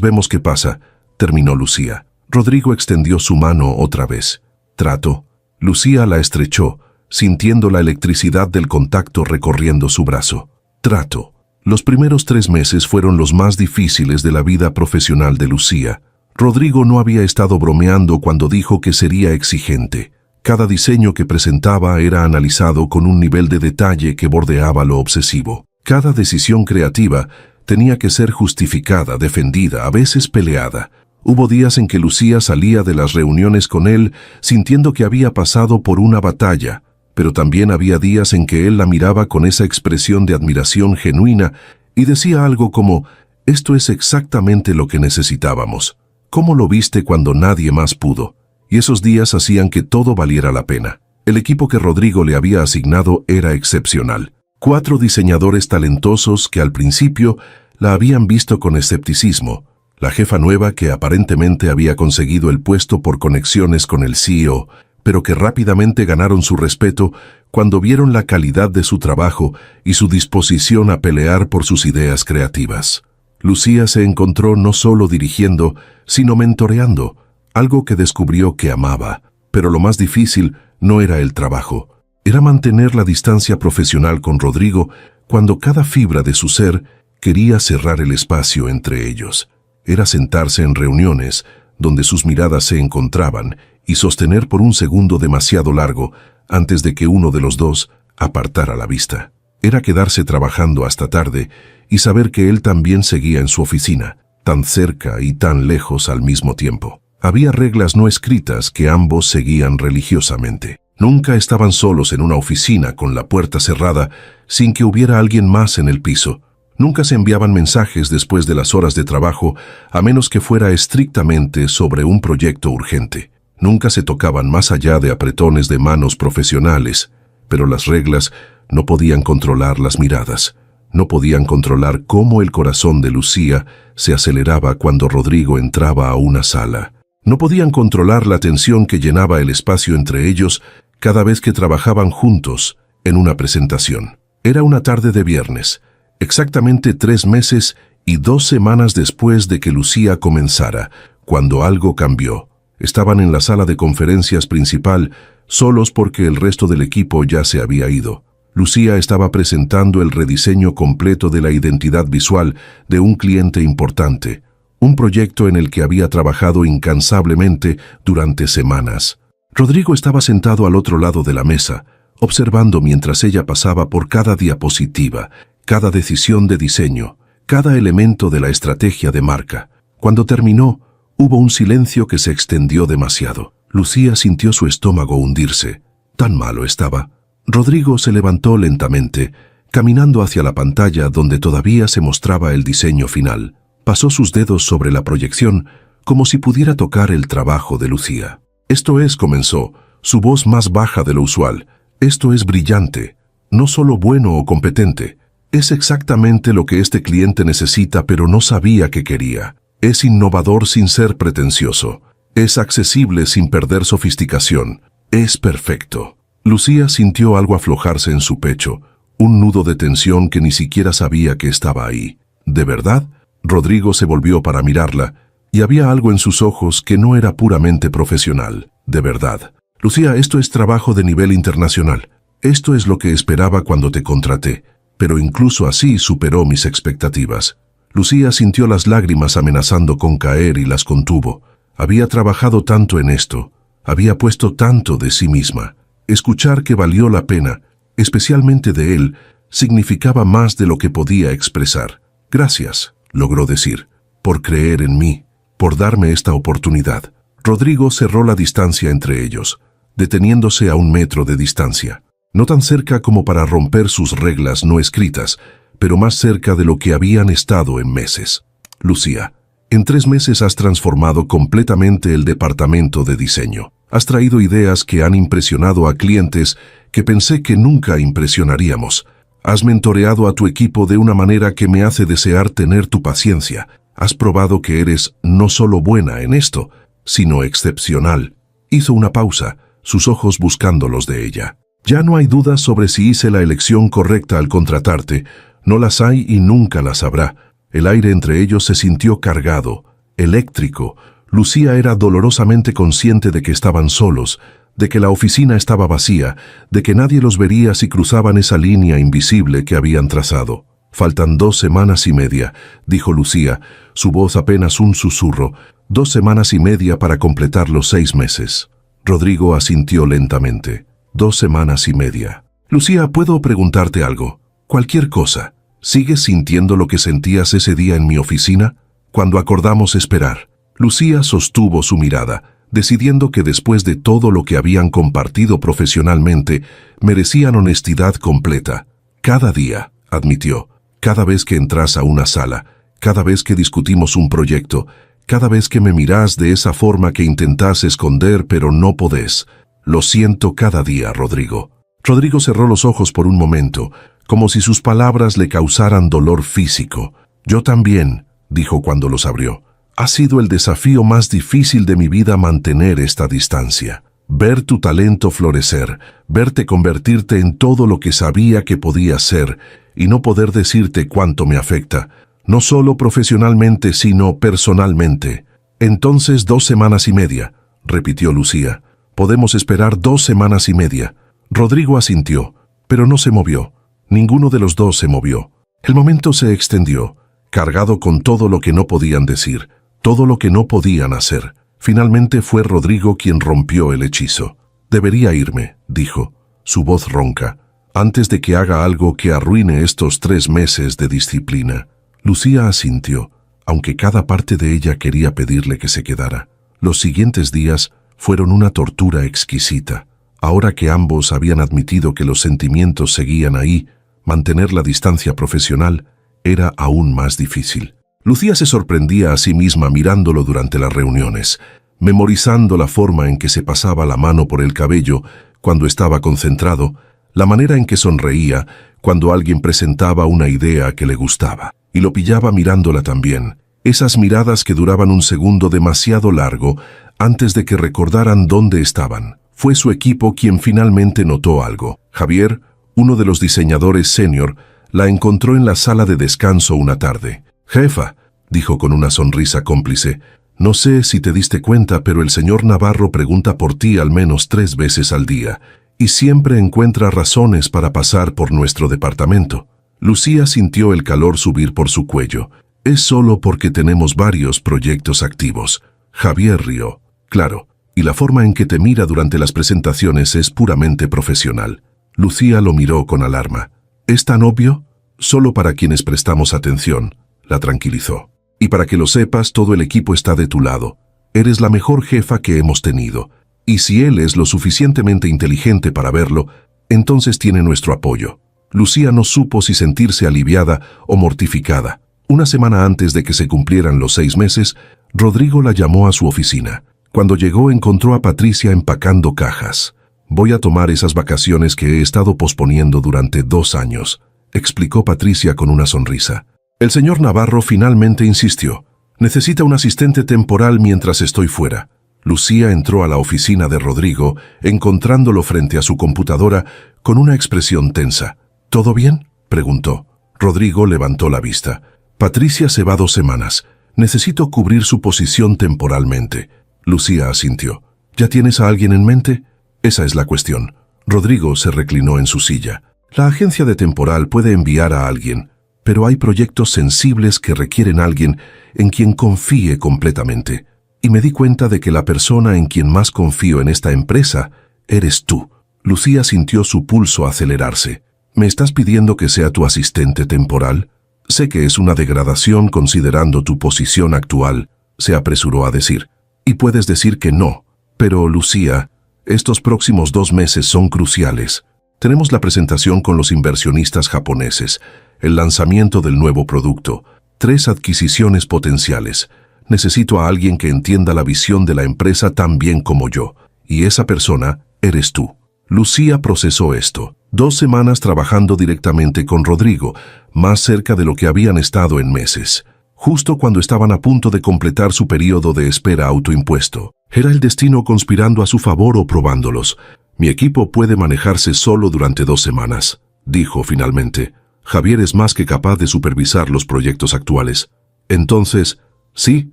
vemos qué pasa, terminó Lucía. Rodrigo extendió su mano otra vez. Trato. Lucía la estrechó, sintiendo la electricidad del contacto recorriendo su brazo. Trato. Los primeros 3 meses fueron los más difíciles de la vida profesional de Lucía. Rodrigo no había estado bromeando cuando dijo que sería exigente. Cada diseño que presentaba era analizado con un nivel de detalle que bordeaba lo obsesivo. Cada decisión creativa tenía que ser justificada, defendida, a veces peleada. Hubo días en que Lucía salía de las reuniones con él sintiendo que había pasado por una batalla, pero también había días en que él la miraba con esa expresión de admiración genuina y decía algo como: «Esto es exactamente lo que necesitábamos. ¿Cómo lo viste cuando nadie más pudo?». Y esos días hacían que todo valiera la pena. El equipo que Rodrigo le había asignado era excepcional. 4 diseñadores talentosos que al principio la habían visto con escepticismo. La jefa nueva que aparentemente había conseguido el puesto por conexiones con el CEO, pero que rápidamente ganaron su respeto cuando vieron la calidad de su trabajo y su disposición a pelear por sus ideas creativas. Lucía se encontró no solo dirigiendo, sino mentoreando, algo que descubrió que amaba. Pero lo más difícil no era el trabajo, era mantener la distancia profesional con Rodrigo cuando cada fibra de su ser quería cerrar el espacio entre ellos. Era sentarse en reuniones donde sus miradas se encontraban y sostener por un segundo demasiado largo antes de que uno de los dos apartara la vista. Era quedarse trabajando hasta tarde y saber que él también seguía en su oficina, tan cerca y tan lejos al mismo tiempo. Había reglas no escritas que ambos seguían religiosamente. Nunca estaban solos en una oficina con la puerta cerrada sin que hubiera alguien más en el piso. Nunca se enviaban mensajes después de las horas de trabajo, a menos que fuera estrictamente sobre un proyecto urgente. Nunca se tocaban más allá de apretones de manos profesionales, pero las reglas no podían controlar las miradas. No podían controlar cómo el corazón de Lucía se aceleraba cuando Rodrigo entraba a una sala. No podían controlar la tensión que llenaba el espacio entre ellos cada vez que trabajaban juntos en una presentación. Era una tarde de viernes, exactamente 3 meses y 2 semanas después de que Lucía comenzara, cuando algo cambió. Estaban en la sala de conferencias principal, solos porque el resto del equipo ya se había ido. Lucía estaba presentando el rediseño completo de la identidad visual de un cliente importante, un proyecto en el que había trabajado incansablemente durante semanas. Rodrigo estaba sentado al otro lado de la mesa, observando mientras ella pasaba por cada diapositiva, cada decisión de diseño, cada elemento de la estrategia de marca. Cuando terminó, hubo un silencio que se extendió demasiado. Lucía sintió su estómago hundirse. Tan malo estaba. Rodrigo se levantó lentamente, caminando hacia la pantalla donde todavía se mostraba el diseño final. Pasó sus dedos sobre la proyección, como si pudiera tocar el trabajo de Lucía. «Esto es», comenzó, su voz más baja de lo usual. «Esto es brillante, no solo bueno o competente. Es exactamente lo que este cliente necesita, pero no sabía que quería. Es innovador sin ser pretencioso. Es accesible sin perder sofisticación. Es perfecto». Lucía sintió algo aflojarse en su pecho, un nudo de tensión que ni siquiera sabía que estaba ahí. ¿De verdad? Rodrigo se volvió para mirarla, y había algo en sus ojos que no era puramente profesional. «De verdad. Lucía, esto es trabajo de nivel internacional. Esto es lo que esperaba cuando te contraté, pero incluso así superó mis expectativas». Lucía sintió las lágrimas amenazando con caer y las contuvo. Había trabajado tanto en esto, había puesto tanto de sí misma. Escuchar que valió la pena, especialmente de él, significaba más de lo que podía expresar. «Gracias», logró decir, «por creer en mí, por darme esta oportunidad». Rodrigo cerró la distancia entre ellos, deteniéndose a 1 metro de distancia. No tan cerca como para romper sus reglas no escritas, pero más cerca de lo que habían estado en meses. «Lucía, En 3 meses has transformado completamente el departamento de diseño. Has traído ideas que han impresionado a clientes que pensé que nunca impresionaríamos. Has mentoreado a tu equipo de una manera que me hace desear tener tu paciencia. Has probado que eres no solo buena en esto, sino excepcional. Hizo una pausa, sus ojos buscando los de ella. Ya no hay dudas sobre si hice la elección correcta al contratarte. No las hay y nunca las habrá. El aire entre ellos se sintió cargado, eléctrico. Lucía era dolorosamente consciente de que estaban solos, de que la oficina estaba vacía, de que nadie los vería si cruzaban esa línea invisible que habían trazado. «Faltan 2 semanas y media», dijo Lucía, su voz apenas un susurro. 2 semanas y media para completar los 6 meses. Rodrigo asintió lentamente. 2 semanas y media. «Lucía, ¿puedo preguntarte algo? Cualquier cosa. ¿Sigues sintiendo lo que sentías ese día en mi oficina? Cuando acordamos esperar». Lucía sostuvo su mirada, decidiendo que después de todo lo que habían compartido profesionalmente, merecían honestidad completa. «Cada día», admitió, «cada vez que entras a una sala, cada vez que discutimos un proyecto, cada vez que me mirás de esa forma que intentás esconder pero no podés. Lo siento cada día, Rodrigo». Rodrigo cerró los ojos por un momento, como si sus palabras le causaran dolor físico. «Yo también», dijo cuando los abrió. «Ha sido el desafío más difícil de mi vida mantener esta distancia. Ver tu talento florecer, verte convertirte en todo lo que sabía que podías ser y no poder decirte cuánto me afecta, no solo profesionalmente sino personalmente». «Entonces 2 semanas y media», repitió Lucía. «Podemos esperar 2 semanas y media». Rodrigo asintió, pero no se movió. Ninguno de los dos se movió. El momento se extendió, cargado con todo lo que no podían decir, todo lo que no podían hacer. Finalmente fue Rodrigo quien rompió el hechizo. «Debería irme», dijo, su voz ronca, «antes de que haga algo que arruine estos 3 meses de disciplina». Lucía asintió, aunque cada parte de ella quería pedirle que se quedara. Los siguientes días fueron una tortura exquisita. Ahora que ambos habían admitido que los sentimientos seguían ahí, mantener la distancia profesional era aún más difícil. Lucía se sorprendía a sí misma mirándolo durante las reuniones, memorizando la forma en que se pasaba la mano por el cabello cuando estaba concentrado, la manera en que sonreía cuando alguien presentaba una idea que le gustaba, y lo pillaba mirándola también. Esas miradas que duraban un segundo demasiado largo antes de que recordaran dónde estaban. Fue su equipo quien finalmente notó algo. Javier, uno de los diseñadores senior, la encontró en la sala de descanso una tarde. «Jefa», dijo con una sonrisa cómplice, «no sé si te diste cuenta, pero el señor Navarro pregunta por ti al menos 3 veces al día, y siempre encuentra razones para pasar por nuestro departamento». Lucía sintió el calor subir por su cuello. «Es solo porque tenemos varios proyectos activos». Javier rió. «Claro. Y la forma en que te mira durante las presentaciones es puramente profesional». Lucía lo miró con alarma. «¿Es tan obvio?» «Solo para quienes prestamos atención», la tranquilizó. «Y para que lo sepas, todo el equipo está de tu lado. Eres la mejor jefa que hemos tenido. Y si él es lo suficientemente inteligente para verlo, entonces tiene nuestro apoyo». Lucía no supo si sentirse aliviada o mortificada. Una semana antes de que se cumplieran los 6 meses, Rodrigo la llamó a su oficina. Cuando llegó encontró a Patricia empacando cajas. «Voy a tomar esas vacaciones que he estado posponiendo durante 2 años», explicó Patricia con una sonrisa. «El señor Navarro finalmente insistió. Necesita un asistente temporal mientras estoy fuera». Lucía entró a la oficina de Rodrigo, encontrándolo frente a su computadora con una expresión tensa. «¿Todo bien?», preguntó. Rodrigo levantó la vista. «Patricia se va 2 semanas. Necesito cubrir su posición temporalmente». Lucía asintió. «¿Ya tienes a alguien en mente?». «Esa es la cuestión». Rodrigo se reclinó en su silla. «La agencia de temporal puede enviar a alguien, pero hay proyectos sensibles que requieren a alguien en quien confíe completamente. Y me di cuenta de que la persona en quien más confío en esta empresa eres tú». Lucía sintió su pulso acelerarse. «¿Me estás pidiendo que sea tu asistente temporal? Sé que es una degradación considerando tu posición actual», se apresuró a decir. «Y puedes decir que no. Pero, Lucía, estos próximos 2 meses son cruciales. Tenemos la presentación con los inversionistas japoneses, el lanzamiento del nuevo producto, 3 adquisiciones potenciales. Necesito a alguien que entienda la visión de la empresa tan bien como yo. Y esa persona eres tú. Lucía procesó esto. 2 semanas trabajando directamente con Rodrigo, más cerca de lo que habían estado en meses. Justo cuando estaban a punto de completar su periodo de espera autoimpuesto. Era el destino conspirando a su favor o probándolos. Mi equipo puede manejarse solo durante 2 semanas, dijo finalmente. Javier es más que capaz de supervisar los proyectos actuales. Entonces, ¿sí?,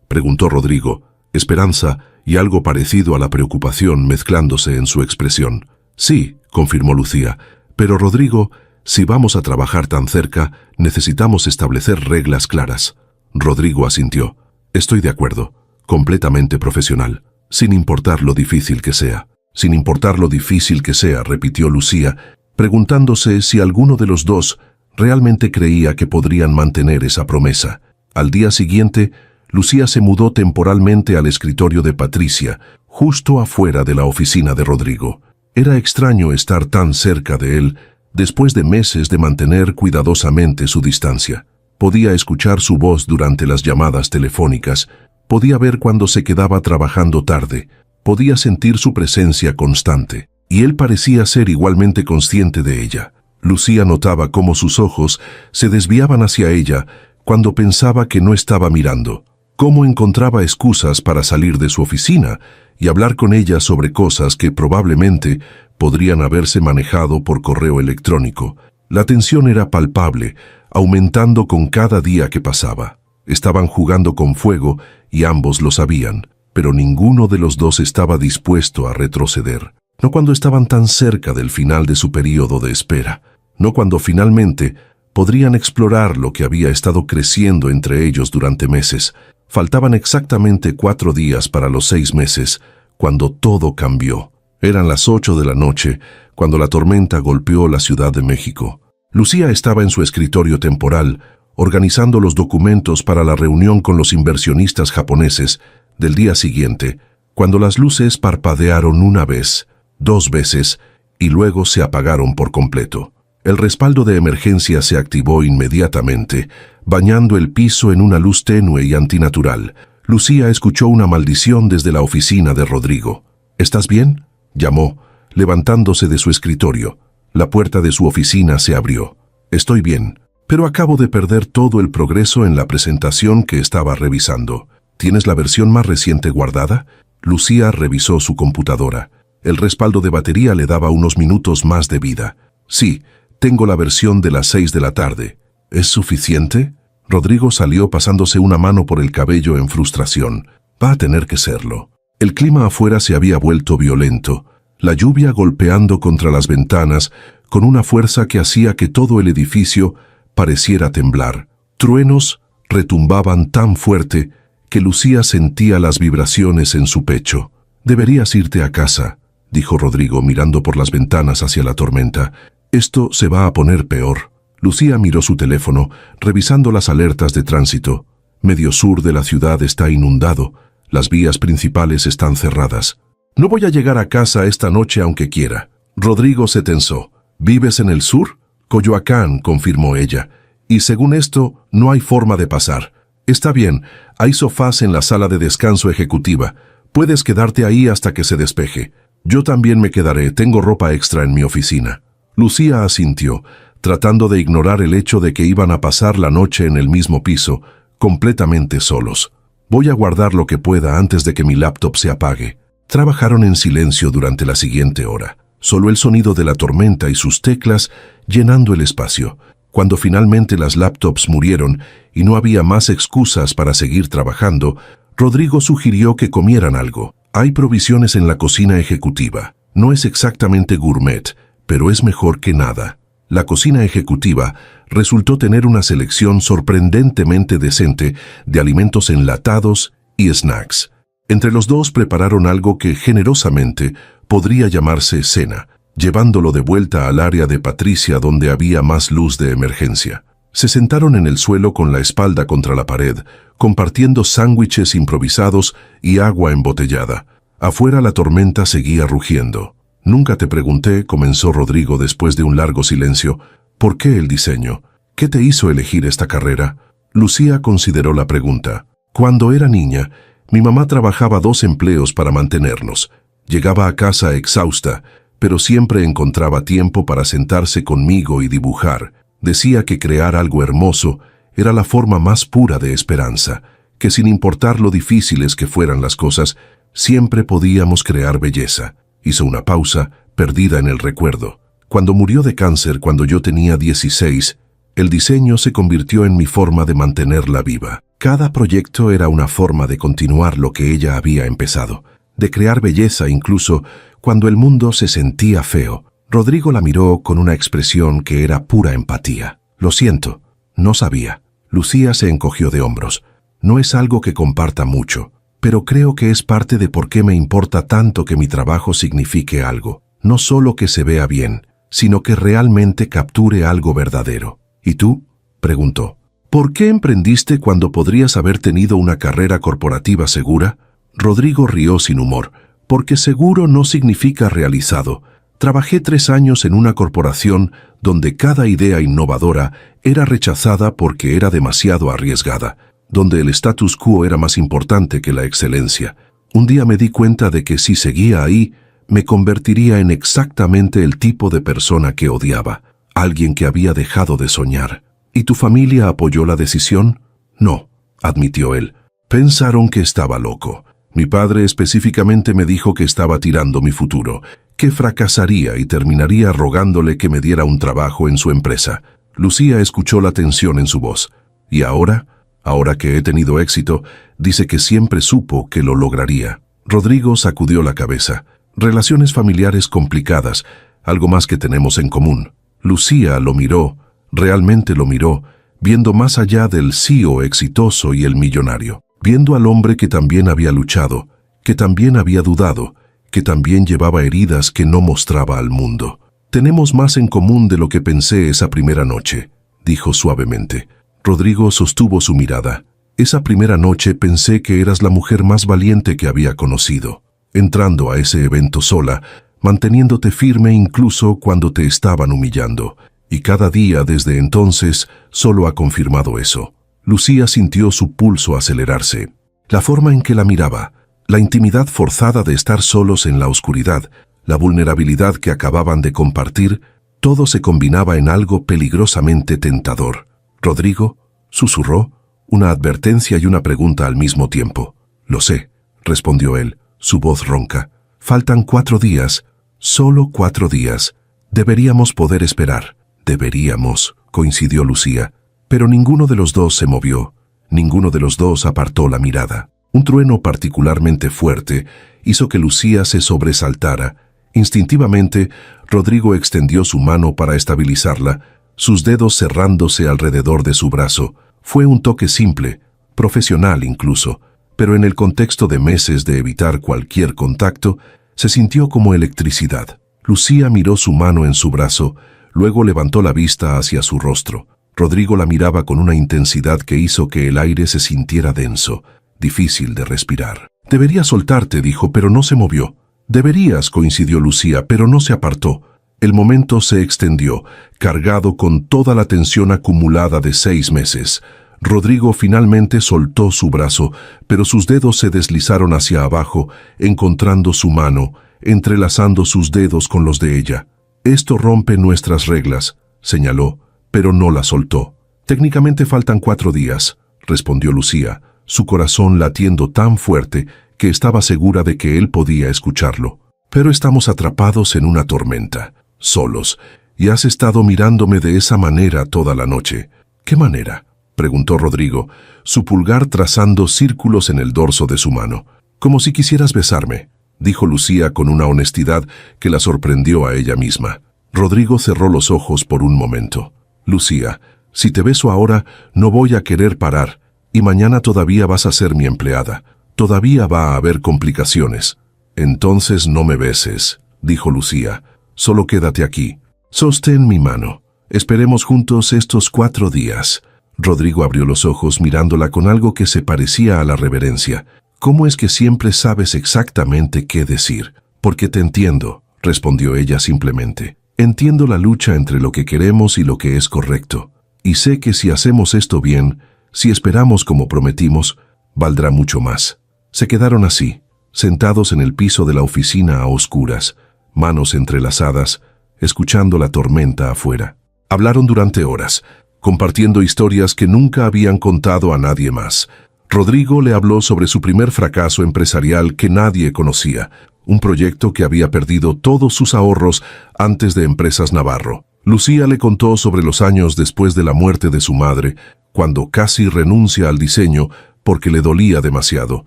preguntó Rodrigo, esperanza y algo parecido a la preocupación mezclándose en su expresión. Sí, confirmó Lucía, pero Rodrigo, si vamos a trabajar tan cerca, necesitamos establecer reglas claras. Rodrigo asintió. Estoy de acuerdo, completamente profesional, sin importar lo difícil que sea. Sin importar lo difícil que sea, repitió Lucía, preguntándose si alguno de los dos realmente creía que podrían mantener esa promesa. Al día siguiente, Lucía se mudó temporalmente al escritorio de Patricia, justo afuera de la oficina de Rodrigo. Era extraño estar tan cerca de él después de meses de mantener cuidadosamente su distancia. Podía escuchar su voz durante las llamadas telefónicas, podía ver cuando se quedaba trabajando tarde, podía sentir su presencia constante, y él parecía ser igualmente consciente de ella. Lucía notaba cómo sus ojos se desviaban hacia ella cuando pensaba que no estaba mirando, cómo encontraba excusas para salir de su oficina y hablar con ella sobre cosas que probablemente podrían haberse manejado por correo electrónico. La tensión era palpable, aumentando con cada día que pasaba. Estaban jugando con fuego y ambos lo sabían, pero ninguno de los dos estaba dispuesto a retroceder. No cuando estaban tan cerca del final de su periodo de espera, no cuando finalmente podrían explorar lo que había estado creciendo entre ellos durante meses. Faltaban exactamente 4 días para los 6 meses, cuando todo cambió. Eran las 8 de la noche, cuando la tormenta golpeó la Ciudad de México. Lucía estaba en su escritorio temporal, organizando los documentos para la reunión con los inversionistas japoneses del día siguiente, cuando las luces parpadearon una vez, 2 veces, y luego se apagaron por completo. El respaldo de emergencia se activó inmediatamente, bañando el piso en una luz tenue y antinatural. Lucía escuchó una maldición desde la oficina de Rodrigo. ¿Estás bien?, llamó, levantándose de su escritorio. La puerta de su oficina se abrió. Estoy bien, pero acabo de perder todo el progreso en la presentación que estaba revisando. ¿Tienes la versión más reciente guardada? Lucía revisó su computadora. El respaldo de batería le daba unos minutos más de vida. Sí, tengo la versión de las 6 de la tarde. ¿Es suficiente? Rodrigo salió pasándose una mano por el cabello en frustración. Va a tener que serlo. El clima afuera se había vuelto violento, la lluvia golpeando contra las ventanas con una fuerza que hacía que todo el edificio pareciera temblar. Truenos retumbaban tan fuerte que Lucía sentía las vibraciones en su pecho. «Deberías irte a casa», dijo Rodrigo mirando por las ventanas hacia la tormenta. «Esto se va a poner peor». Lucía miró su teléfono, revisando las alertas de tránsito. Medio sur de la ciudad está inundado. Las vías principales están cerradas. «No voy a llegar a casa esta noche aunque quiera». Rodrigo se tensó. «¿Vives en el sur?» «Coyoacán», confirmó ella. «Y según esto, no hay forma de pasar». «Está bien, hay sofás en la sala de descanso ejecutiva. Puedes quedarte ahí hasta que se despeje». «Yo también me quedaré, tengo ropa extra en mi oficina». Lucía asintió, tratando de ignorar el hecho de que iban a pasar la noche en el mismo piso, completamente solos. «Voy a guardar lo que pueda antes de que mi laptop se apague». Trabajaron en silencio durante la siguiente hora, solo el sonido de la tormenta y sus teclas llenando el espacio. Cuando finalmente las laptops murieron y no había más excusas para seguir trabajando, Rodrigo sugirió que comieran algo. «Hay provisiones en la cocina ejecutiva. No es exactamente gourmet, pero es mejor que nada». La cocina ejecutiva resultó tener una selección sorprendentemente decente de alimentos enlatados y snacks. Entre los dos prepararon algo que generosamente podría llamarse cena, llevándolo de vuelta al área de Patricia donde había más luz de emergencia. Se sentaron en el suelo con la espalda contra la pared, compartiendo sándwiches improvisados y agua embotellada. Afuera la tormenta seguía rugiendo. «Nunca te pregunté», comenzó Rodrigo después de un largo silencio, «¿por qué el diseño? ¿Qué te hizo elegir esta carrera?» Lucía consideró la pregunta. Cuando era niña, mi mamá trabajaba 2 empleos para mantenernos. Llegaba a casa exhausta, pero siempre encontraba tiempo para sentarse conmigo y dibujar. Decía que crear algo hermoso era la forma más pura de esperanza, que sin importar lo difíciles que fueran las cosas, siempre podíamos crear belleza. Hizo una pausa, perdida en el recuerdo. Cuando murió de cáncer cuando yo tenía 16, el diseño se convirtió en mi forma de mantenerla viva. Cada proyecto era una forma de continuar lo que ella había empezado, de crear belleza incluso cuando el mundo se sentía feo. Rodrigo la miró con una expresión que era pura empatía. Lo siento, no sabía. Lucía se encogió de hombros. No es algo que comparta mucho, pero creo que es parte de por qué me importa tanto que mi trabajo signifique algo. No solo que se vea bien, sino que realmente capture algo verdadero. ¿Y tú?, preguntó. ¿Por qué emprendiste cuando podrías haber tenido una carrera corporativa segura? Rodrigo rió sin humor. Porque seguro no significa realizado. Trabajé 3 años en una corporación donde cada idea innovadora era rechazada porque era demasiado arriesgada, donde el status quo era más importante que la excelencia. Un día me di cuenta de que si seguía ahí, me convertiría en exactamente el tipo de persona que odiaba, alguien que había dejado de soñar. ¿Y tu familia apoyó la decisión? No, admitió él. Pensaron que estaba loco. Mi padre específicamente me dijo que estaba tirando mi futuro, que fracasaría y terminaría rogándole que me diera un trabajo en su empresa. Lucía escuchó la tensión en su voz. ¿Y ahora? Ahora que he tenido éxito, dice que siempre supo que lo lograría. Rodrigo sacudió la cabeza. Relaciones familiares complicadas, algo más que tenemos en común. Lucía lo miró, realmente lo miró, viendo más allá del CEO exitoso y el millonario, viendo al hombre que también había luchado, que también había dudado, que también llevaba heridas que no mostraba al mundo. Tenemos más en común de lo que pensé esa primera noche, dijo suavemente. Rodrigo sostuvo su mirada. Esa primera noche pensé que eras la mujer más valiente que había conocido, entrando a ese evento sola, manteniéndote firme incluso cuando te estaban humillando. Y cada día desde entonces solo ha confirmado eso. Lucía sintió su pulso acelerarse. La forma en que la miraba, la intimidad forzada de estar solos en la oscuridad, la vulnerabilidad que acababan de compartir, todo se combinaba en algo peligrosamente tentador. «Rodrigo», susurró, una advertencia y una pregunta al mismo tiempo. «Lo sé», respondió él, su voz ronca. «Faltan 4 días, solo 4 días. Deberíamos poder esperar». «Deberíamos», coincidió Lucía, pero ninguno de los dos se movió, ninguno de los dos apartó la mirada. Un trueno particularmente fuerte hizo que Lucía se sobresaltara. Instintivamente, Rodrigo extendió su mano para estabilizarla, sus dedos cerrándose alrededor de su brazo. Fue un toque simple, profesional incluso, pero en el contexto de meses de evitar cualquier contacto, se sintió como electricidad. Lucía miró su mano en su brazo, luego levantó la vista hacia su rostro. Rodrigo la miraba con una intensidad que hizo que el aire se sintiera denso, difícil de respirar. «Deberías soltarte», dijo, pero no se movió. «Deberías», coincidió Lucía, pero no se apartó. El momento se extendió, cargado con toda la tensión acumulada de 6 meses. Rodrigo finalmente soltó su brazo, pero sus dedos se deslizaron hacia abajo, encontrando su mano, entrelazando sus dedos con los de ella. «Esto rompe nuestras reglas», señaló, pero no la soltó. «Técnicamente faltan 4 días», respondió Lucía, su corazón latiendo tan fuerte que estaba segura de que él podía escucharlo. «Pero estamos atrapados en una tormenta, solos, y has estado mirándome de esa manera toda la noche». «¿Qué manera?», preguntó Rodrigo, su pulgar trazando círculos en el dorso de su mano. «Como si quisieras besarme», dijo Lucía con una honestidad que la sorprendió a ella misma. Rodrigo cerró los ojos por un momento. «Lucía, si te beso ahora, no voy a querer parar, y mañana todavía vas a ser mi empleada. Todavía va a haber complicaciones». «Entonces no me beses», dijo Lucía. «Solo quédate aquí. Sostén mi mano. Esperemos juntos estos 4 días». Rodrigo abrió los ojos mirándola con algo que se parecía a la reverencia. «¿Cómo es que siempre sabes exactamente qué decir?» «Porque te entiendo», respondió ella simplemente. «Entiendo la lucha entre lo que queremos y lo que es correcto. Y sé que si hacemos esto bien, si esperamos como prometimos, valdrá mucho más. Se quedaron así, sentados en el piso de la oficina a oscuras, manos entrelazadas, escuchando la tormenta afuera. Hablaron durante horas, compartiendo historias que nunca habían contado a nadie más. Rodrigo le habló sobre su primer fracaso empresarial que nadie conocía, un proyecto que había perdido todos sus ahorros antes de Empresas Navarro. Lucía le contó sobre los años después de la muerte de su madre, cuando casi renuncia al diseño porque le dolía demasiado.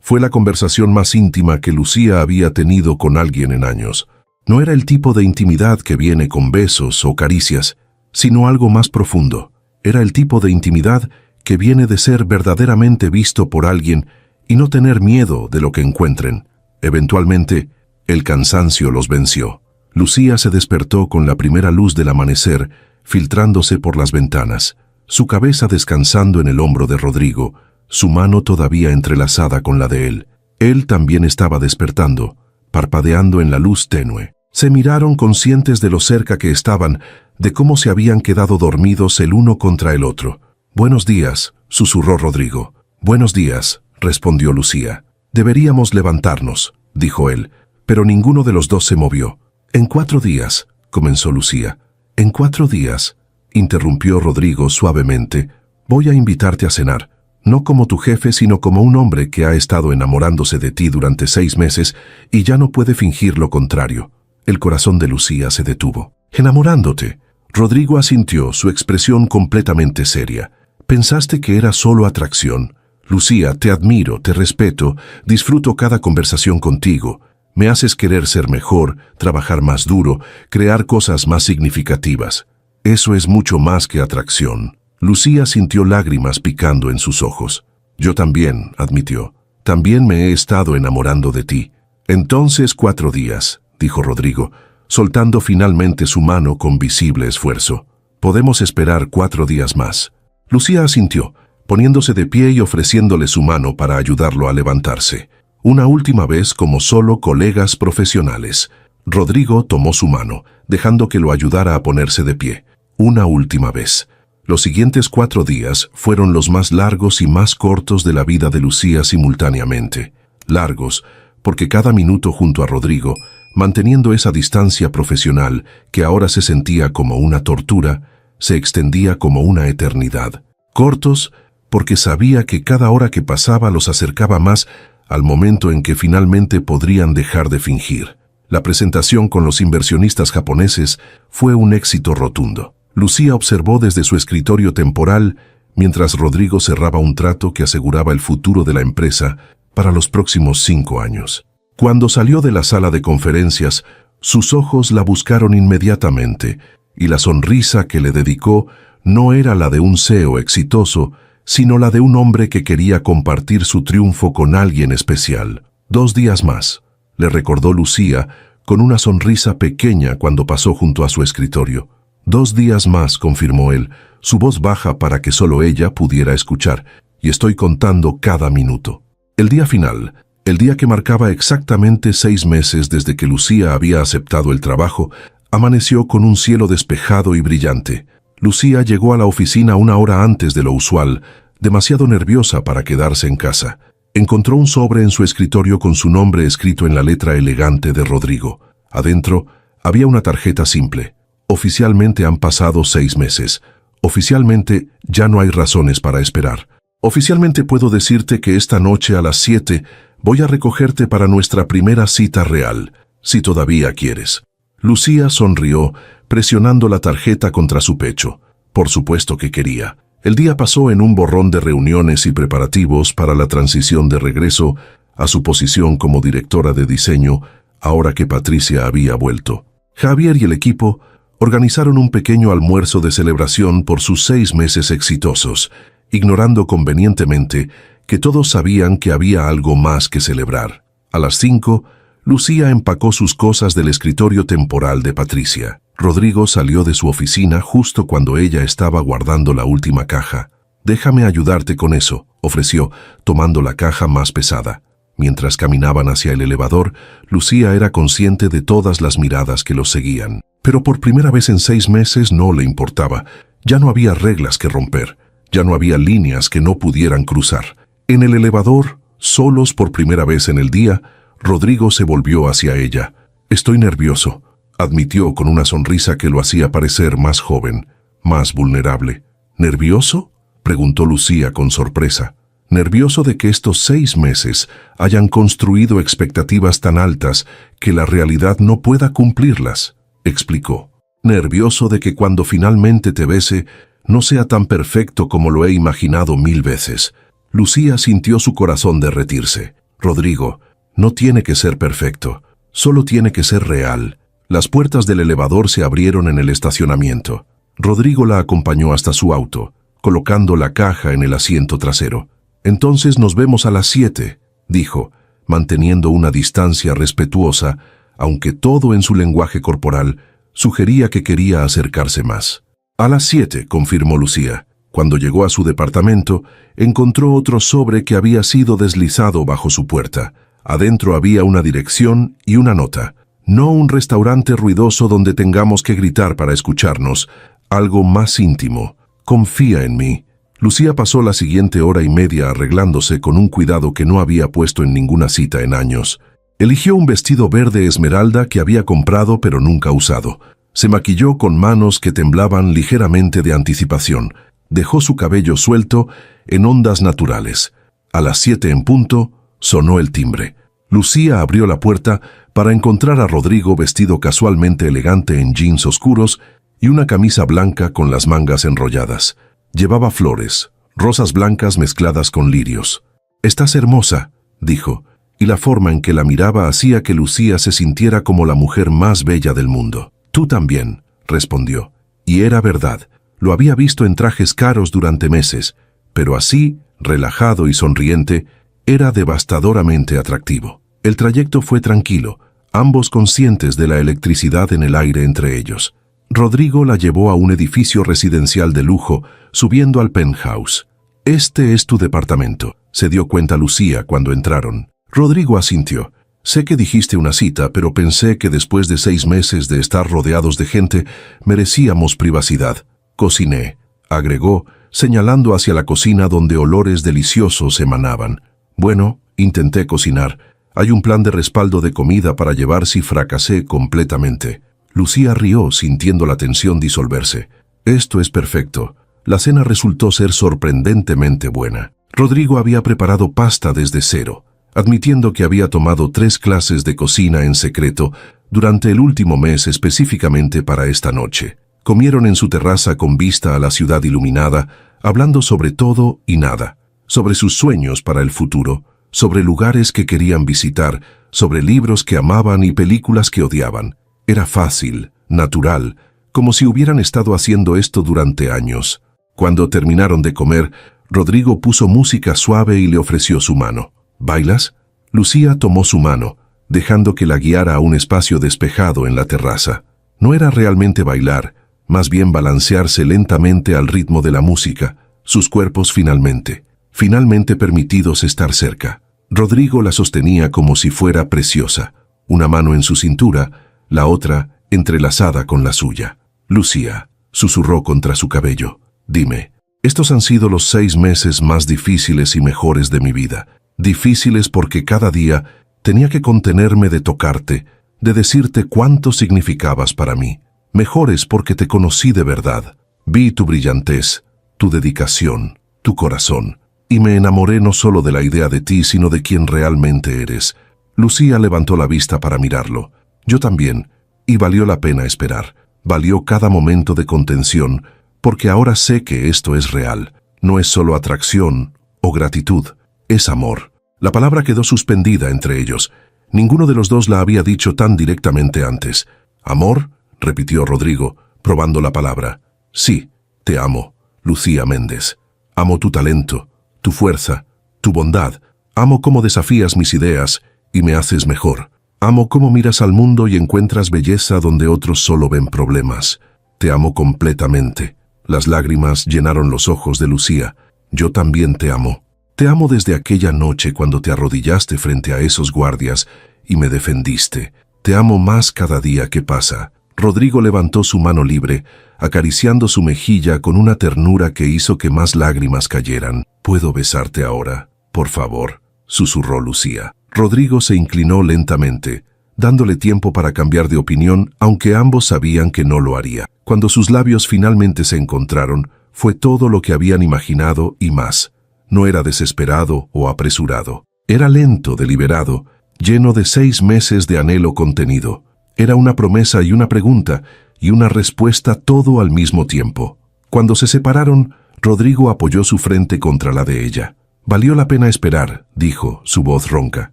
Fue la conversación más íntima que Lucía había tenido con alguien en años. No era el tipo de intimidad que viene con besos o caricias, sino algo más profundo. Era el tipo de intimidad que viene de ser verdaderamente visto por alguien y no tener miedo de lo que encuentren. Eventualmente, el cansancio los venció. Lucía se despertó con la primera luz del amanecer filtrándose por las ventanas, su cabeza descansando en el hombro de Rodrigo, su mano todavía entrelazada con la de él. Él también estaba despertando, parpadeando en la luz tenue. Se miraron conscientes de lo cerca que estaban, de cómo se habían quedado dormidos el uno contra el otro. «Buenos días», susurró Rodrigo. «Buenos días», respondió Lucía. «Deberíamos levantarnos», dijo él, pero ninguno de los dos se movió. «En 4 días», comenzó Lucía. «En 4 días», interrumpió Rodrigo suavemente, «voy a invitarte a cenar. No como tu jefe, sino como un hombre que ha estado enamorándose de ti durante 6 meses y ya no puede fingir lo contrario». El corazón de Lucía se detuvo. «¿Enamorándote?». Rodrigo asintió, su expresión completamente seria. «¿Pensaste que era solo atracción? Lucía, te admiro, te respeto, disfruto cada conversación contigo. Me haces querer ser mejor, trabajar más duro, crear cosas más significativas. Eso es mucho más que atracción». Lucía sintió lágrimas picando en sus ojos. «Yo también», admitió. «También me he estado enamorando de ti». «Entonces 4 días», dijo Rodrigo, soltando finalmente su mano con visible esfuerzo. «Podemos esperar 4 días más». Lucía asintió, poniéndose de pie y ofreciéndole su mano para ayudarlo a levantarse. Una última vez como solo colegas profesionales. Rodrigo tomó su mano, dejando que lo ayudara a ponerse de pie. Una última vez. Los siguientes 4 días fueron los más largos y más cortos de la vida de Lucía simultáneamente. Largos, porque cada minuto junto a Rodrigo, manteniendo esa distancia profesional que ahora se sentía como una tortura, se extendía como una eternidad. Cortos, porque sabía que cada hora que pasaba los acercaba más al momento en que finalmente podrían dejar de fingir. La presentación con los inversionistas japoneses fue un éxito rotundo. Lucía observó desde su escritorio temporal mientras Rodrigo cerraba un trato que aseguraba el futuro de la empresa para los próximos 5 años. Cuando salió de la sala de conferencias, sus ojos la buscaron inmediatamente, y la sonrisa que le dedicó no era la de un CEO exitoso, sino la de un hombre que quería compartir su triunfo con alguien especial. 2 días más, le recordó Lucía, con una sonrisa pequeña cuando pasó junto a su escritorio. 2 días más, confirmó él, su voz baja para que solo ella pudiera escuchar, y estoy contando cada minuto. El día final, el día que marcaba exactamente 6 meses desde que Lucía había aceptado el trabajo, amaneció con un cielo despejado y brillante. Lucía llegó a la oficina 1 hora antes de lo usual, demasiado nerviosa para quedarse en casa. Encontró un sobre en su escritorio con su nombre escrito en la letra elegante de Rodrigo. Adentro había una tarjeta simple. Oficialmente han pasado 6 meses. Oficialmente ya no hay razones para esperar. Oficialmente puedo decirte que esta noche a las 7 voy a recogerte para nuestra primera cita real, si todavía quieres. Lucía sonrió, presionando la tarjeta contra su pecho. Por supuesto que quería. El día pasó en un borrón de reuniones y preparativos para la transición de regreso a su posición como directora de diseño, ahora que Patricia había vuelto. Javier y el equipo organizaron un pequeño almuerzo de celebración por sus 6 meses exitosos, ignorando convenientemente que todos sabían que había algo más que celebrar. A las 5, Lucía empacó sus cosas del escritorio temporal de Patricia. Rodrigo salió de su oficina justo cuando ella estaba guardando la última caja. «Déjame ayudarte con eso», ofreció, tomando la caja más pesada. Mientras caminaban hacia el elevador, Lucía era consciente de todas las miradas que los seguían. Pero por primera vez en 6 meses no le importaba. Ya no había reglas que romper. Ya no había líneas que no pudieran cruzar. En el elevador, solos por primera vez en el día, Rodrigo se volvió hacia ella. «Estoy nervioso», admitió con una sonrisa que lo hacía parecer más joven, más vulnerable. «¿Nervioso?», preguntó Lucía con sorpresa. «Nervioso de que estos 6 meses hayan construido expectativas tan altas que la realidad no pueda cumplirlas», explicó. «Nervioso de que cuando finalmente te bese no sea tan perfecto como lo he imaginado 1000 veces». Lucía sintió su corazón derretirse. «Rodrigo, no tiene que ser perfecto, solo tiene que ser real». Las puertas del elevador se abrieron en el estacionamiento. Rodrigo la acompañó hasta su auto, colocando la caja en el asiento trasero. «Entonces nos vemos a las 7», dijo, manteniendo una distancia respetuosa, aunque todo en su lenguaje corporal sugería que quería acercarse más. «A las 7», confirmó Lucía. Cuando llegó a su departamento, encontró otro sobre que había sido deslizado bajo su puerta. Adentro había una dirección y una nota. «No un restaurante ruidoso donde tengamos que gritar para escucharnos, algo más íntimo. Confía en mí». Lucía pasó la siguiente hora y media arreglándose con un cuidado que no había puesto en ninguna cita en años. Eligió un vestido verde esmeralda que había comprado pero nunca usado. Se maquilló con manos que temblaban ligeramente de anticipación. Dejó su cabello suelto en ondas naturales. A las 7 en punto, sonó el timbre. Lucía abrió la puerta para encontrar a Rodrigo vestido casualmente elegante en jeans oscuros y una camisa blanca con las mangas enrolladas. Llevaba flores, rosas blancas mezcladas con lirios. «Estás hermosa», dijo, y la forma en que la miraba hacía que Lucía se sintiera como la mujer más bella del mundo. «Tú también», respondió. Y era verdad, lo había visto en trajes caros durante meses, pero así, relajado y sonriente, era devastadoramente atractivo. El trayecto fue tranquilo, ambos conscientes de la electricidad en el aire entre ellos. Rodrigo la llevó a un edificio residencial de lujo, subiendo al penthouse. «Este es tu departamento», se dio cuenta Lucía cuando entraron. Rodrigo asintió. «Sé que dijiste una cita, pero pensé que después de 6 meses de estar rodeados de gente, merecíamos privacidad. Cociné», agregó, señalando hacia la cocina donde olores deliciosos emanaban. «Bueno, intenté cocinar. Hay un plan de respaldo de comida para llevar si fracasé completamente». Lucía rió sintiendo la tensión disolverse. «Esto es perfecto». La cena resultó ser sorprendentemente buena. Rodrigo había preparado pasta desde cero, admitiendo que había tomado 3 clases de cocina en secreto durante el último mes específicamente para esta noche. Comieron en su terraza con vista a la ciudad iluminada, hablando sobre todo y nada, sobre sus sueños para el futuro, sobre lugares que querían visitar, sobre libros que amaban y películas que odiaban. Era fácil, natural, como si hubieran estado haciendo esto durante años. Cuando terminaron de comer, Rodrigo puso música suave y le ofreció su mano. «¿Bailas?». Lucía tomó su mano, dejando que la guiara a un espacio despejado en la terraza. No era realmente bailar, más bien balancearse lentamente al ritmo de la música, sus cuerpos finalmente permitidos estar cerca. Rodrigo la sostenía como si fuera preciosa, una mano en su cintura, la otra entrelazada con la suya. «Lucía», susurró contra su cabello, «dime, estos han sido los 6 meses más difíciles y mejores de mi vida. Difíciles porque cada día tenía que contenerme de tocarte, de decirte cuánto significabas para mí. Mejores porque te conocí de verdad. Vi tu brillantez, tu dedicación, tu corazón, y me enamoré no solo de la idea de ti, sino de quien realmente eres». Lucía levantó la vista para mirarlo. «Yo también, y valió la pena esperar. Valió cada momento de contención, porque ahora sé que esto es real. No es solo atracción o gratitud, es amor». La palabra quedó suspendida entre ellos. Ninguno de los dos la había dicho tan directamente antes. «¿Amor?», repitió Rodrigo, probando la palabra. «Sí, te amo, Lucía Méndez. Amo tu talento, tu fuerza, tu bondad. Amo cómo desafías mis ideas y me haces mejor. Amo cómo miras al mundo y encuentras belleza donde otros solo ven problemas. Te amo completamente». Las lágrimas llenaron los ojos de Lucía. «Yo también te amo. Te amo desde aquella noche cuando te arrodillaste frente a esos guardias y me defendiste. Te amo más cada día que pasa». Rodrigo levantó su mano libre, acariciando su mejilla con una ternura que hizo que más lágrimas cayeran. «¿Puedo besarte ahora?». Por favor, susurró Lucía. Rodrigo se inclinó lentamente, dándole tiempo para cambiar de opinión, aunque ambos sabían que no lo haría. Cuando sus labios finalmente se encontraron, fue todo lo que habían imaginado y más. No era desesperado o apresurado. Era lento, deliberado, lleno de 6 meses de anhelo contenido. Era una promesa y una pregunta, y una respuesta todo al mismo tiempo. Cuando se separaron, Rodrigo apoyó su frente contra la de ella. «Valió la pena esperar», dijo, su voz ronca.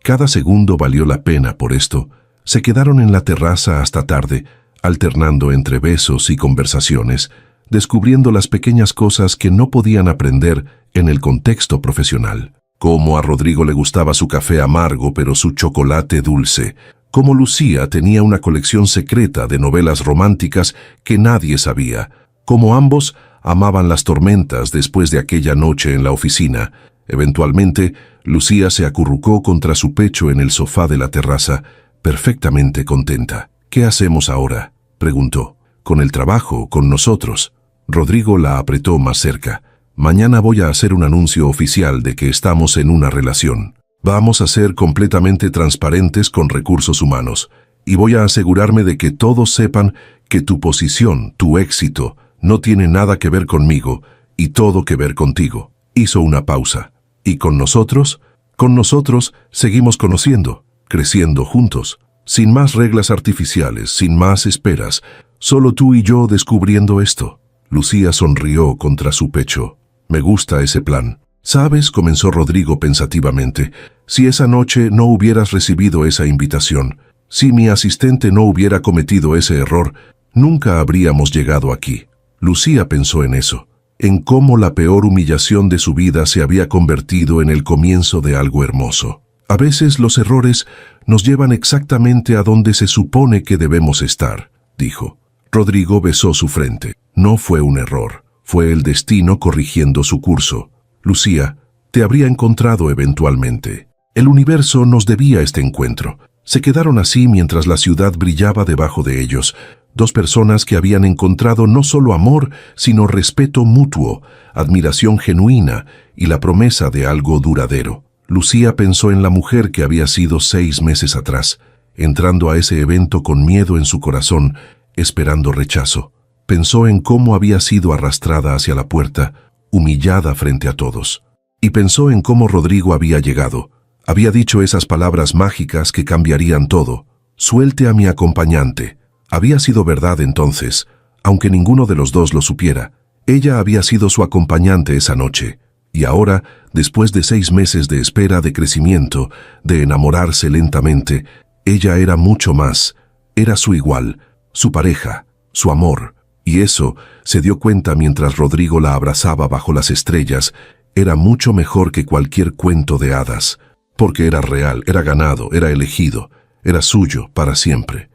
Cada segundo valió la pena por esto. Se quedaron en la terraza hasta tarde, alternando entre besos y conversaciones, descubriendo las pequeñas cosas que no podían aprender en el contexto profesional. Cómo a Rodrigo le gustaba su café amargo pero su chocolate dulce. Cómo Lucía tenía una colección secreta de novelas románticas que nadie sabía. Cómo ambos amaban las tormentas después de aquella noche en la oficina. Eventualmente, Lucía se acurrucó contra su pecho en el sofá de la terraza, perfectamente contenta. «¿Qué hacemos ahora?», preguntó. «¿Con el trabajo? ¿Con nosotros?». Rodrigo la apretó más cerca. «Mañana voy a hacer un anuncio oficial de que estamos en una relación. Vamos a ser completamente transparentes con recursos humanos. Y voy a asegurarme de que todos sepan que tu posición, tu éxito, no tiene nada que ver conmigo y todo que ver contigo». Hizo una pausa. «¿Y con nosotros?». «Con nosotros seguimos conociendo, creciendo juntos, sin más reglas artificiales, sin más esperas, solo tú y yo descubriendo esto». Lucía sonrió contra su pecho. «Me gusta ese plan». «¿Sabes?», comenzó Rodrigo pensativamente, «si esa noche no hubieras recibido esa invitación, si mi asistente no hubiera cometido ese error, nunca habríamos llegado aquí». Lucía pensó en eso, en cómo la peor humillación de su vida se había convertido en el comienzo de algo hermoso. A veces los errores nos llevan exactamente a donde se supone que debemos estar, dijo. Rodrigo besó su frente. No fue un error, fue el destino corrigiendo su curso. «Lucía, te habría encontrado eventualmente. El universo nos debía este encuentro». Se quedaron así mientras la ciudad brillaba debajo de ellos. 2 personas que habían encontrado no solo amor, sino respeto mutuo, admiración genuina y la promesa de algo duradero. Lucía pensó en la mujer que había sido 6 meses atrás, entrando a ese evento con miedo en su corazón, esperando rechazo. Pensó en cómo había sido arrastrada hacia la puerta, humillada frente a todos. Y pensó en cómo Rodrigo había llegado. Había dicho esas palabras mágicas que cambiarían todo. «Suelte a mi acompañante». Había sido verdad entonces, aunque ninguno de los dos lo supiera. Ella había sido su acompañante esa noche. Y ahora, después de 6 meses de espera, de crecimiento, de enamorarse lentamente, ella era mucho más. Era su igual, su pareja, su amor. Y eso, se dio cuenta mientras Rodrigo la abrazaba bajo las estrellas, era mucho mejor que cualquier cuento de hadas. Porque era real, era ganado, era elegido, era suyo para siempre.